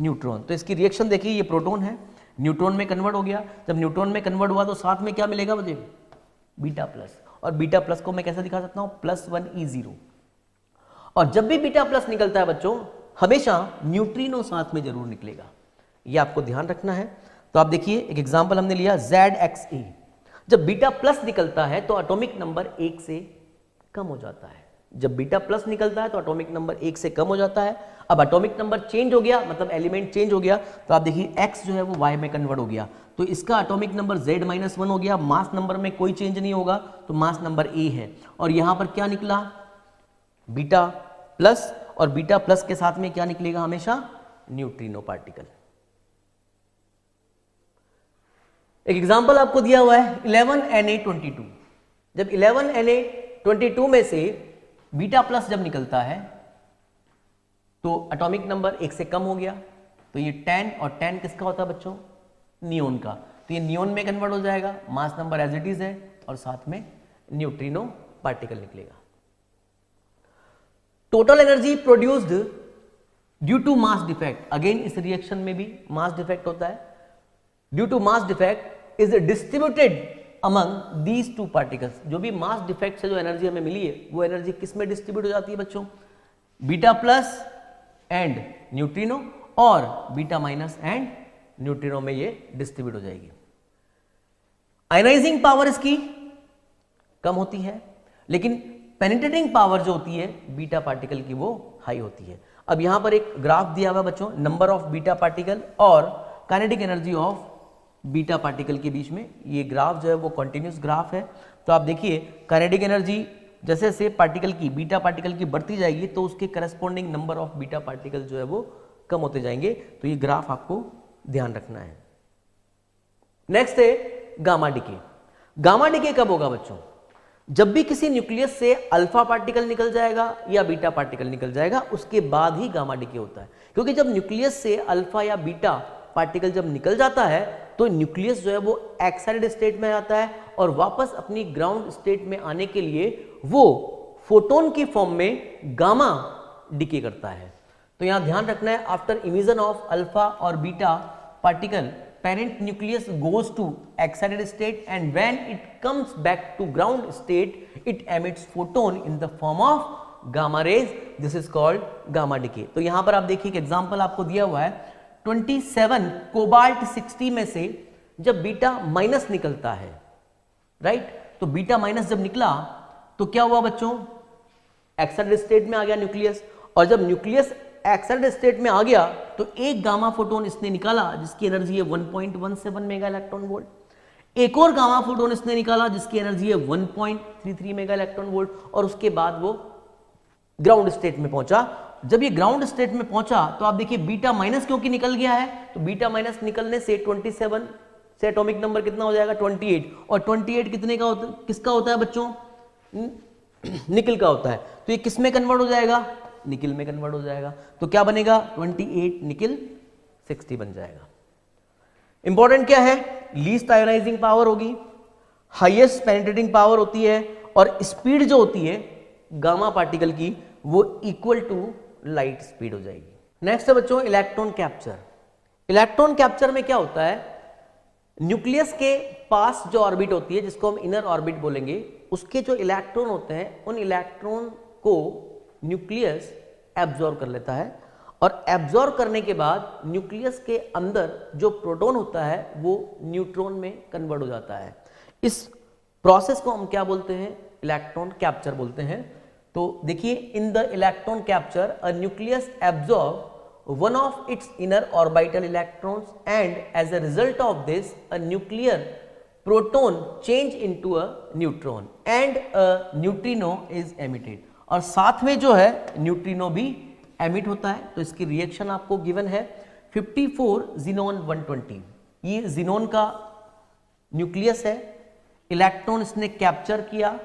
S1: neutron. तो इसकी रिएक्शन देखिए, ये प्रोटॉन है, न्यूट्रॉन में कन्वर्ट हो गया, जब न्यूट्रॉन में कन्वर्ट हुआ तो साथ में क्या मिलेगा मुझे? Beta plus. और बीटा प्लस को मैं कैसे दिखा सकता हूं? +1e0। और जब भी बीटा प्लस निकलता है बच्चों, हमेशा न्यूट्रिनो साथ में जरूर निकलेगा, ये आपको ध्यान रखना है। तो आप देखिए, एक एग्जांपल हमने लिया ZXA। जब बीटा प्लस निकलता है तो एटॉमिक नंबर 1 से कम हो जाता है। जब बीटा प्लस निकलता है तो एटॉमिक नंबर 1 से कम हो जाता है। अब एटॉमिक नंबर चेंज हो गया, मतलब एलिमेंट चेंज हो गया, तो आप देखिए X जो है वो Y में कन्वर्ट हो गया, तो इसका एटॉमिक नंबर Z-1 हो गया, मास नंबर में कोई चेंज नहीं होगा, तो मास नंबर A है। और यहां पर क्या निकला? बीटा प्लस, और बीटा प्लस के साथ में क्या निकलेगा? हमेशा न्यूट्रिनो पार्टिकल। एक एग्जांपल आपको दिया हुआ है 11Na22। जब 11Na22 में से बीटा प्लस जब निकलता है तो एटॉमिक नंबर 1 से कम हो गया, तो ये 10, और 10 किसका होता है बच्चों? नियोन का, तो ये नियोन में कन्वर्ट हो जाएगा, mass number as it is है, और साथ में न्यूट्रिनो पार्टिकल निकलेगा। Total energy produced due to mass defect, again इस रिएक्शन में भी मास डिफेक्ट होता है। Due to mass defect is distributed among these two particles. जो भी मास डिफेक्ट से जो एनर्जी हमें मिली है, वो एनर्जी किस में डिस्ट्रीब्यूट हो जाती है बच्चों? बीटा प्लस एंड न्यूट्रिनो, और बीटा माइनस एंड न्यूट्रिनो में ये डिस्ट्रीब्यूट हो जाएगी। आयनाइजिंग पावर इसकी कम होती है, लेकिन पेनिट्रेटिंग पावर जो होती है बीटा पार्टिकल की वो हाई होती है। अब यहां पर एक ग्राफ दिया हुआ बच्चों, नंबर ऑफ बीटा पार्टिकल और kinetic energy of beta particle के बीच में। ये ग्राफ जो है वो कंटिन्यूस ग्राफ है। तो आप देखिए, काइनेटिक एनर्जी जैसे जैसे पार्टिकल की, बीटा पार्टिकल की बढ़ती जाएगी, तो उसके corresponding number of beta particle जो है वो कम होते जाएंगे। तो ये ग्राफ आपको ध्यान रखना है। नेक्स्ट है गामा डिके। गामा डिके कब होगा बच्चों? जब भी किसी न्यूक्लियस से अल्फा पार्टिकल निकल जाएगा या बीटा पार्टिकल निकल जाएगा, उसके बाद ही गामा डिके होता है, क्योंकि जब न्यूक्लियस से अल्फा या बीटा पार्टिकल जब निकल जाता है तो न्यूक्लियस जो है वो एक्साइटेड स्टेट में आता है और वापस अपनी ग्राउंड स्टेट में आने के लिए वो फोटोन की फॉर्म में गामा डिके करता है। तो यहां ध्यान रखना है, आफ्टर इमिशन ऑफ अल्फा और beta particle parent nucleus goes to excited state and when it comes back to ground state it emits photon in the form of gamma rays. This is called gamma decay. तो यहां पर आप देखिए कि example आपको दिया हुआ है 27 कोबाल्ट 60 में से जब बीटा माइनस निकलता है, राइट, तो बीटा माइनस जब निकला तो क्या हुआ बच्चों, एक्साइटेड स्टेट में आ गया न्यूक्लियस, और जब न्यूक्लियस एक्साइटेड स्टेट में आ गया तो एक गामा फोटोन इसने निकाला जिसकी एनर्जी है 1.17 मेगा इलेक्ट्रॉन वोल्ट, एक और गामा फोटोन इसने निकाला जिसकी एनर्जी है 1.33 मेगा इलेक्ट्रॉन वोल्ट, और उसके बाद वो ग्राउंड स्टेट में पहुंचा। जब ये ग्राउंड स्टेट में पहुंचा तो आप देखिए बीटा माइनस क्योंकि निकल गया है, तो बीटा माइनस निकलने से 27 से एटॉमिक नंबर कितना हो जाएगा 28, और 28 कितने का होता, किसका होता है बच्चों, निकल का होता है, तो ये किस में कन्वर्ट हो जाएगा, निकिल में कन्वर्ट हो जाएगा। तो क्या बनेगा 28 निकिल 60 बन जाएगा। इंपॉर्टेंट क्या है, लीस्ट आयोनाइजिंग पावर होगी, हाईएस्ट पेनिट्रेटिंग पावर होती है, और स्पीड जो होती है गामा पार्टिकल की वो इक्वल टू लाइट स्पीड हो जाएगी। नेक्स्ट है बच्चों इलेक्ट्रॉन कैप्चर। इलेक्ट्रॉन कैप्चर में क्या होता है, न्यूक्लियस के पास जो ऑर्बिट होती है जिसको हम इनर ऑर्बिट बोलेंगे, उसके जो इलेक्ट्रॉन होते हैं उन इलेक्ट्रॉन को न्यूक्लियस एब्जॉर्ब कर लेता है, और एब्जॉर्ब करने के बाद न्यूक्लियस के अंदर जो प्रोटॉन होता है वो न्यूट्रॉन में कन्वर्ट हो जाता है। इस प्रोसेस को हम क्या बोलते हैं, इलेक्ट्रॉन कैप्चर बोलते हैं। तो देखिए, in the electron capture a nucleus absorb one of its inner orbital electrons and as a result of this a nuclear proton change into a neutron and a neutrino is emitted, और साथ में जो है neutrino भी emit होता है। तो इसकी रिएक्शन आपको गिवन है 54 जिनोन 120, ये जिनोन का न्यूक्लियस है, इलेक्ट्रॉन इसने कैप्चर किया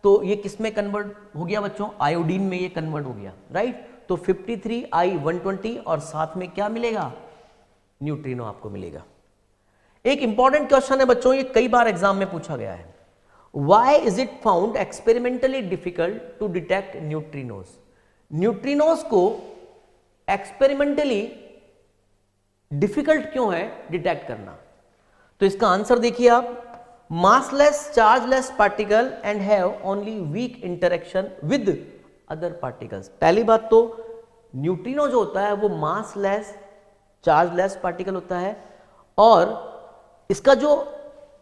S1: तो ये किस में कन्वर्ट हो गया बच्चों, आयोडीन में ये कन्वर्ट हो गया, राइट। तो 53I120 और साथ में क्या मिलेगा, न्यूट्रिनो आपको मिलेगा। एक इंपॉर्टेंट क्वेश्चन है बच्चों, ये कई बार एग्जाम में पूछा गया है, Why is it found experimentally difficult to detect neutrinos? Neutrinos को एक्सपेरिमेंटली डिफिकल्ट क्यों है डिटेक्ट करना? तो इसका आंसर देखिए आप, massless chargeless particle and have only weak interaction with other particles। पहली बात तो न्यूट्रिनो जो होता है वो massless chargeless particle होता है, और इसका जो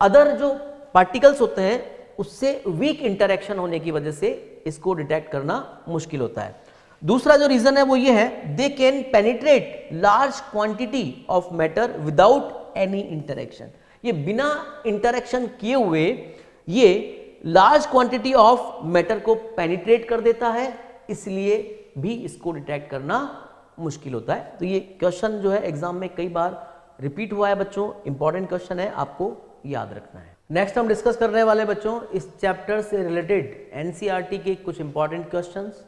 S1: अदर जो पार्टिकल्स होते हैं उससे वीक इंटरेक्शन होने की वजह से इसको डिटेक्ट करना मुश्किल होता है। दूसरा जो रीजन है वो ये है, they can penetrate large quantity of matter without any interaction. ये बिना इंटरेक्शन किए हुए ये लार्ज क्वांटिटी ऑफ मैटर को पेनिट्रेट कर देता है, इसलिए भी इसको डिटेक्ट करना मुश्किल होता है। तो ये क्वेश्चन जो है एग्जाम में कई बार रिपीट हुआ है बच्चों, इंपॉर्टेंट क्वेश्चन है, आपको याद रखना है। नेक्स्ट हम डिस्कस करने वाले बच्चों इस चैप्टर से रिलेटेड एनसीईआरटी के कुछ important questions,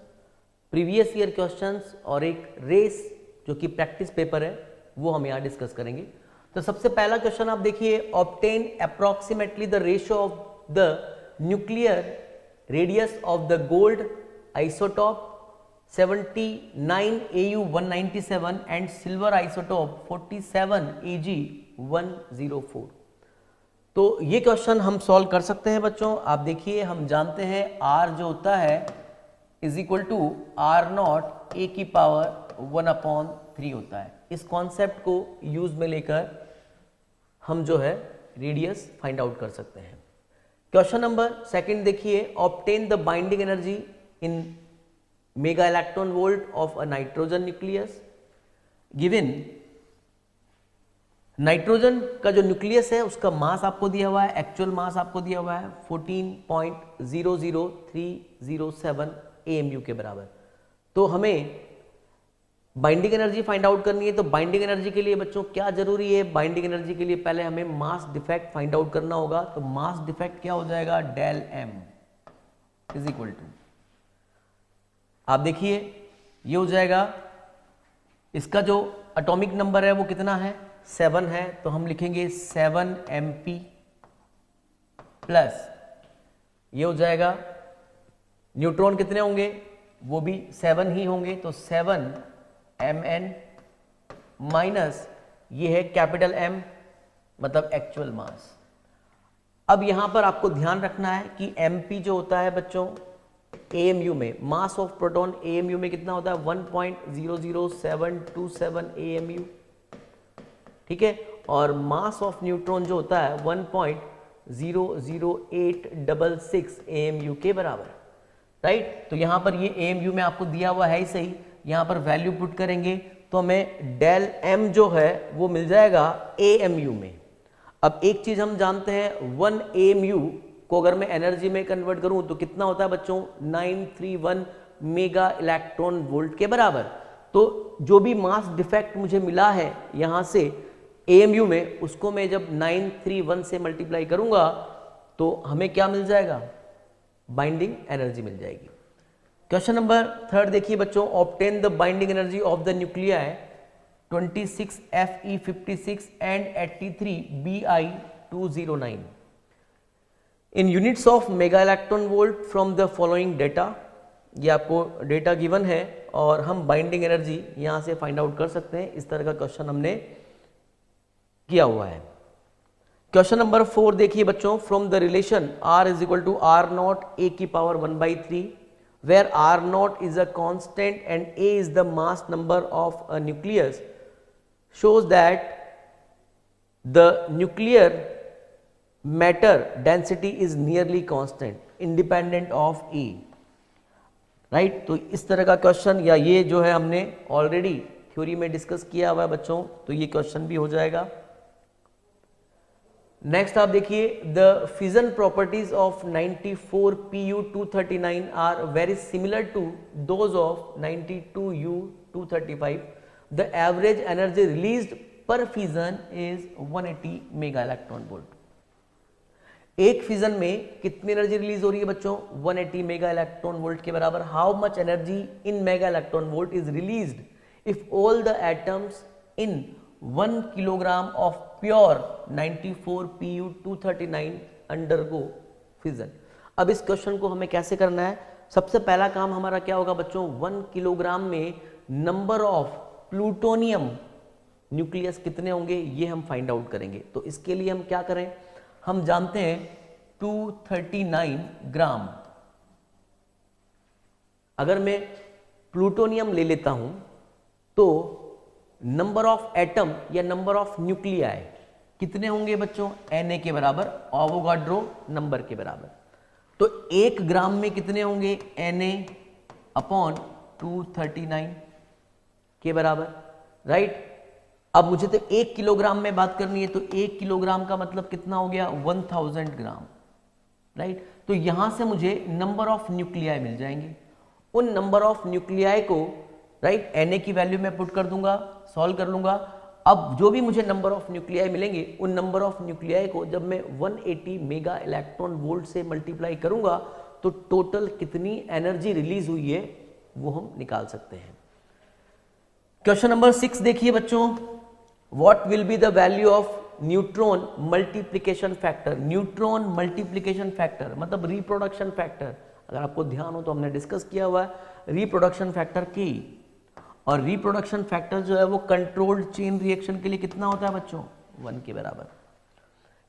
S1: previous year questions और एक रेस जो कि प्रैक्टिस पेपर है वो हम यहाँ डिस्कस करेंगे। तो सबसे पहला क्वेश्चन आप देखिए, obtain approximately the ratio of the nuclear radius of the gold isotope 79 Au197 and silver isotope 47 Ag104। तो ये क्वेश्चन हम सॉल्व कर सकते हैं बच्चों। आप देखिए, हम जानते हैं R जो होता है is equal to R0 A की पावर 1/3 होता है। इस कॉन्सेप्ट को यूज में लेकर हम जो है रेडियस फाइंड आउट कर सकते हैं। क्वेश्चन नंबर सेकंड देखिए, obtain the binding energy in mega electron volt of a nitrogen nucleus. Given nitrogen का जो न्यूक्लियस है उसका मास आपको दिया हुआ है, एक्चुअल मास आपको दिया हुआ है 14.00307 AMU के बराबर। तो हमें बाइंडिंग एनर्जी फाइंड आउट करनी है। तो बाइंडिंग एनर्जी के लिए बच्चों क्या जरूरी है, बाइंडिंग एनर्जी के लिए पहले हमें मास डिफेक्ट फाइंड आउट करना होगा। तो मास डिफेक्ट क्या हो जाएगा, del M। Is equal to, आप देखिए ये हो जाएगा, इसका जो एटॉमिक नंबर है वो कितना है 7 है, तो हम लिखेंगे 7 mp प्लस ये हो जाएगा, न्यूट्रॉन कितने होंगे वो भी 7 ही होंगे, तो 7 mn माइनस ये है कैपिटल M मतलब एक्चुअल मास। अब यहां पर आपको ध्यान रखना है कि mp जो होता है बच्चों AMU में, मास ऑफ प्रोटॉन AMU में कितना होता है 1.00727 AMU, ठीक है, और मास ऑफ न्यूट्रॉन जो होता है 1.00866 AMU के बराबर, राइट। तो यहां पर ये AMU में आपको दिया हुआ है ही सही, यहां पर वैल्यू पुट करेंगे तो हमें डेल M जो है वो मिल जाएगा AMU में। अब एक चीज हम जानते हैं 1 AMU को अगर मैं एनर्जी में कन्वर्ट करूं तो कितना होता है बच्चों 931 मेगा इलेक्ट्रॉन वोल्ट के बराबर। तो जो भी मास डिफेक्ट मुझे मिला है यहां से AMU में, उसको मैं जब 931 से मल्टीप्लाई करूंगा तो हमें क्या मिल जाएगा, बाइंडिंग एनर्जी मिल जाएगी। क्वेश्चन नंबर 3 देखिए बच्चों, obtain the binding energy of the nuclei 26 Fe56 and 83 Bi209 in units of mega electron volt from the following data. ये आपको डेटा गिवन है और हम बाइंडिंग एनर्जी यहां से फाइंड आउट कर सकते हैं। इस तरह का क्वेश्चन हमने किया हुआ है। क्वेश्चन नंबर 4 देखिए बच्चों, from the relation R is equal to R0 A की power 1/3 where R0 is a constant and A is the mass number of a nucleus shows that the nuclear matter density is nearly constant independent of E, right? तो इस तरह का question, या ये जो है हमने ऑलरेडी थ्योरी में डिस्कस किया हुआ है बच्चों, तो ये क्वेश्चन भी हो जाएगा। नेक्स्ट आप देखिए, the fission properties of 94Pu239 are very similar to those of 92U235। The average energy released per fission is 180 mega electron volt. एक फिजन में कितनी एनर्जी रिलीज हो रही है बच्चों 180 मेगा इलेक्ट्रॉन वोल्ट के बराबर। How much energy in mega electron volt is released if all the atoms in 1 kilogram of pure 94Pu239 undergo fission. अब इस क्वेश्चन को हमें कैसे करना है, सबसे पहला काम हमारा क्या होगा बच्चों, 1 किलोग्राम में नंबर ऑफ प्लूटोनियम न्यूक्लियस कितने होंगे ये हम फाइंड आउट करेंगे। तो इसके लिए हम क्या करें, हम जानते हैं 239 ग्राम, अगर मैं प्लूटोनियम ले लेता हूं तो नंबर ऑफ एटम या नंबर ऑफ न्यूक्लियाई कितने होंगे बच्चों, Na के बराबर, एवोगाड्रो नंबर के बराबर। तो 1 ग्राम में कितने होंगे Na/239 के बराबर, राइट। अब मुझे तो 1 किलोग्राम में बात करनी है, तो 1 किलोग्राम का मतलब कितना हो गया 1000 ग्राम, राइट। तो यहां से मुझे नंबर ऑफ न्यूक्लियाई मिल जाएंगे। उन नंबर ऑफ न्यूक्लियाई को, राइट, Na की वैल्यू में पुट कर दूंगा, सॉल्व कर लूंगा। अब जो भी मुझे नंबर ऑफ न्यूक्लियाई मिलेंगे, उन नंबर ऑफ न्यूक्लियाई को जब मैं 180 मेगा इलेक्ट्रॉन वोल्ट से मल्टीप्लाई करूंगा तो टोटल कितनी एनर्जी रिलीज हुई है वो हम निकाल सकते हैं। क्वेश्चन नंबर 6 देखिए बच्चों, what will be the value of neutron multiplication factor. Neutron multiplication factor मतलब रिप्रोडक्शन फैक्टर, अगर आपको ध्यान हो तो हमने डिस्कस किया हुआ है रिप्रोडक्शन फैक्टर की, और रिप्रोडक्शन फैक्टर जो है वो कंट्रोल्ड चेन रिएक्शन के लिए कितना होता है बच्चों 1 के बराबर।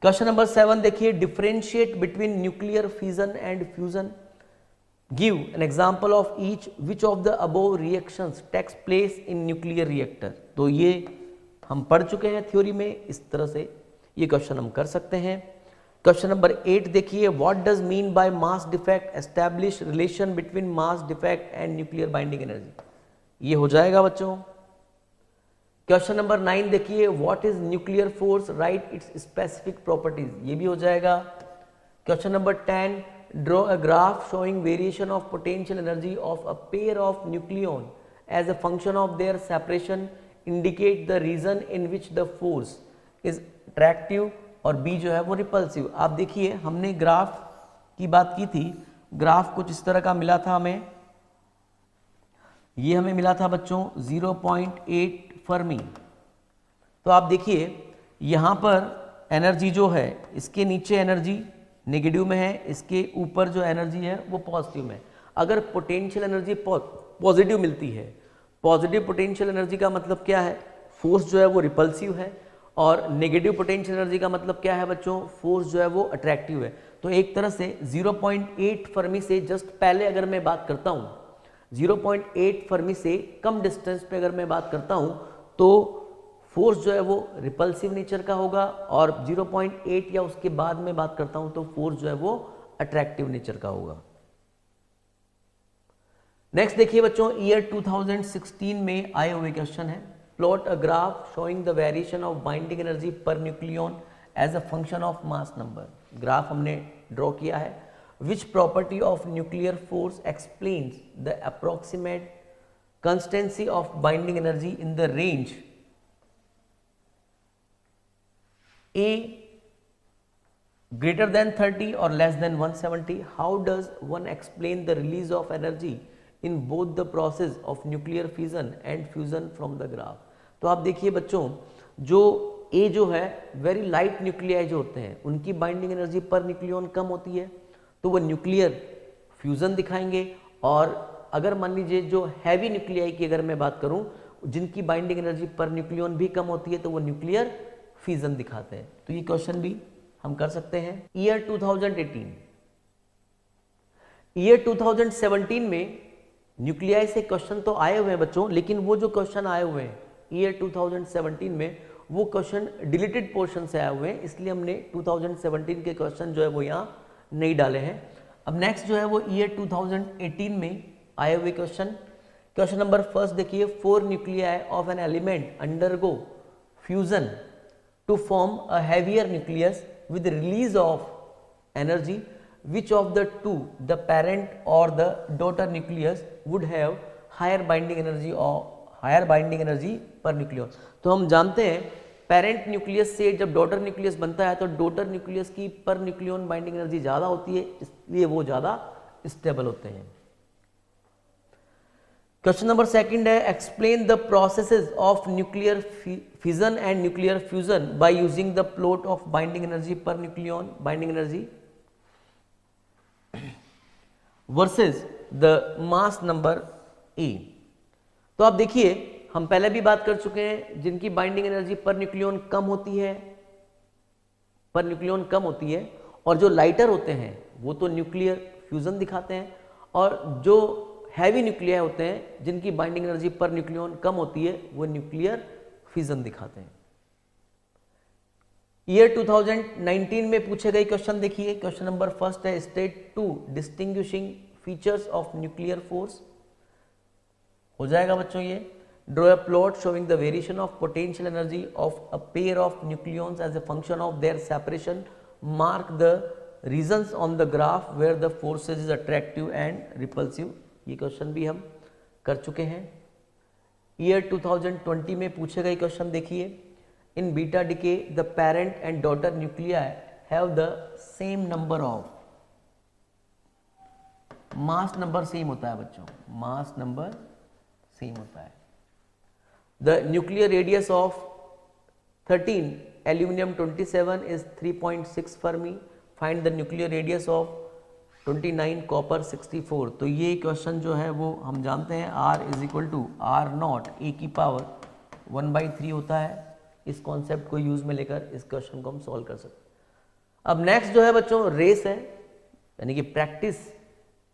S1: क्वेश्चन नंबर 7 देखिए, differentiate between nuclear fission and fusion, give an example of each, which of the above reactions takes place in nuclear reactor. तो ये हम पढ़ चुके हैं थ्योरी में, इस तरह से ये क्वेश्चन हम कर सकते हैं। क्वेश्चन नंबर 8 देखिए, what does mean by mass defect, establish relation between mass defect and nuclear binding energy, ये हो जाएगा बच्चों। क्वेश्चन नंबर 9 देखिए, what is nuclear force, right its specific properties, ये भी हो जाएगा। Question number 10, draw a graph showing variation of potential energy of a pair of nucleon as a function of their separation, indicate the region in which the force is attractive और B जो है वो repulsive. आप देखिए हमने graph की बात की थी ग्राफ कुछ इस तरह का मिला था हमें, ये हमें मिला था बच्चों 0.8 फर्मी। तो आप देखिए यहाँ पर एनर्जी जो है, इसके नीचे एनर्जी नेगेटिव में है, इसके ऊपर जो एनर्जी है वो पॉजिटिव में है। अगर पोटेंशियल एनर्जी पॉजिटिव मिलती है, पॉजिटिव पोटेंशियल एनर्जी का मतलब क्या है, फोर्स जो है वो रिपल्सिव है, और नेगेटिव पोटेंशियल एनर्जी का मतलब क्या है बच्चों, फोर्स जो है वो अट्रैक्टिव है। तो एक तरह से 0.8 फर्मी से जस्ट पहले अगर मैं बात करता हूँ, 0.8 फर्मी से कम डिस्टेंस पे अगर मैं बात करता हूँ तो फोर्स जो है वो रिपल्सिव नेचर का होगा, और 0.8 या उसके बाद में बात करता हूँ तो फोर्स जो है वो अट्रैक्टिव नेचर का होगा। नेक्स्ट देखिए बच्चों, ईयर 2016 में आए हुए क्वेश्चन है, plot a graph showing the variation of binding energy per nucleon as a function of mass number. Graph हमने ड्रॉ किया है। Which property of nuclear force explains the approximate constancy of binding energy in the range A greater than 30 or less than 170? How does one explain the release of energy in both the process of nuclear fission and fusion from the graph? तो आप देखिए बच्चों, जो A जो है very light nuclei जो होते हैं उनकी बाइंडिंग एनर्जी पर न्यूक्लियन कम होती है, तो वो न्यूक्लियर फ्यूजन दिखाएंगे। और अगर मान लीजिए जो हैवी न्यूक्लियाई की अगर मैं बात करूं, जिनकी बाइंडिंग एनर्जी पर न्यूक्लियन भी कम होती है, तो वो न्यूक्लियर फ्यूजन दिखाते हैं। तो ये क्वेश्चन भी हम कर सकते हैं। ईयर 2018, ईयर 2017 में न्यूक्लियाई से क्वेश्चन तो आए हुए हैं बच्चों, लेकिन वो जो क्वेश्चन आए हुए हैं ईयर 2017 में, वो क्वेश्चन डिलीटेड पोर्शन से आए हुए हैं, इसलिए हमने 2017 के क्वेश्चन जो है वो यहाँ नहीं डाले हैं। अब नेक्स्ट जो है वो ईयर 2018 में आए हुए क्वेश्चन। क्वेश्चन नंबर फर्स्ट देखिए, 4 nuclei of an element undergo fusion to form a heavier nucleus with release of energy. Which of the two, the parent or the daughter nucleus, would have higher binding energy or higher binding energy per nucleon? तो हम जानते हैं parent nucleus से जब daughter nucleus बनता है तो daughter nucleus की पर न्यूक्लियन बाइंडिंग एनर्जी ज़्यादा होती है, इसलिए वो ज़्यादा स्टेबल होते हैं। क्वेश्चन नंबर सेकंड है, explain the processes of nuclear fission and nuclear fusion by using the plot of binding energy per nucleon binding energy versus the mass number A. तो आप देखिए हम पहले भी बात कर चुके हैं, जिनकी बाइंडिंग एनर्जी पर न्यूक्लियन कम होती है, पर न्यूक्लियन कम होती है, और जो लाइटर होते हैं वो तो न्यूक्लियर फ्यूजन दिखाते हैं, और जो हैवी न्यूक्लियाई होते हैं जिनकी बाइंडिंग एनर्जी पर न्यूक्लियन कम होती है, वो न्यूक्लियर फिजन दिखाते हैं। ईयर 2019 में पूछे गए क्वेश्चन देखिए, क्वेश्चन नंबर फर्स्ट है, state 2 distinguishing features of nuclear force. हो जाएगा बच्चों ये, draw a plot showing the variation of potential energy of a pair of nucleons as a function of their separation, mark the regions on the graph where the forces is attractive and repulsive. ये question भी हम कर चुके हैं। Year 2020 में पूछे गए question देखिए, in beta decay the parent and daughter nuclei have the same number of, mass number same होता है बच्चों, मास नंबर सेम होता है। The nuclear radius of 13 aluminium 27 is 3.6 fermi, find the nuclear radius of 29 copper 64। तो ये question जो है वो हम जानते हैं R is equal to R naught A की पावर 1/3 होता है। इस कॉन्सेप्ट को यूज में लेकर इस क्वेश्चन को हम सॉल्व कर सकते हैं। अब नेक्स्ट जो है बच्चों रेस है, यानी कि प्रैक्टिस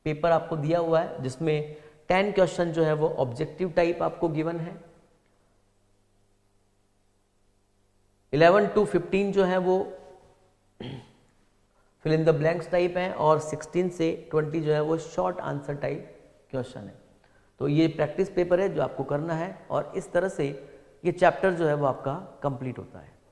S1: पेपर आपको दिया हुआ है जिसमें 10 क्वेश्चन जो है वो ऑब्जेक्टिव टाइप आपको गिवन है, 11 to 15 जो है वो fill in the blanks type है, और 16 से 20 जो है वो शॉर्ट आंसर टाइप क्वेश्चन है। तो ये प्रैक्टिस पेपर है जो आपको करना है, और इस तरह से ये चैप्टर जो है वो आपका कंप्लीट होता है।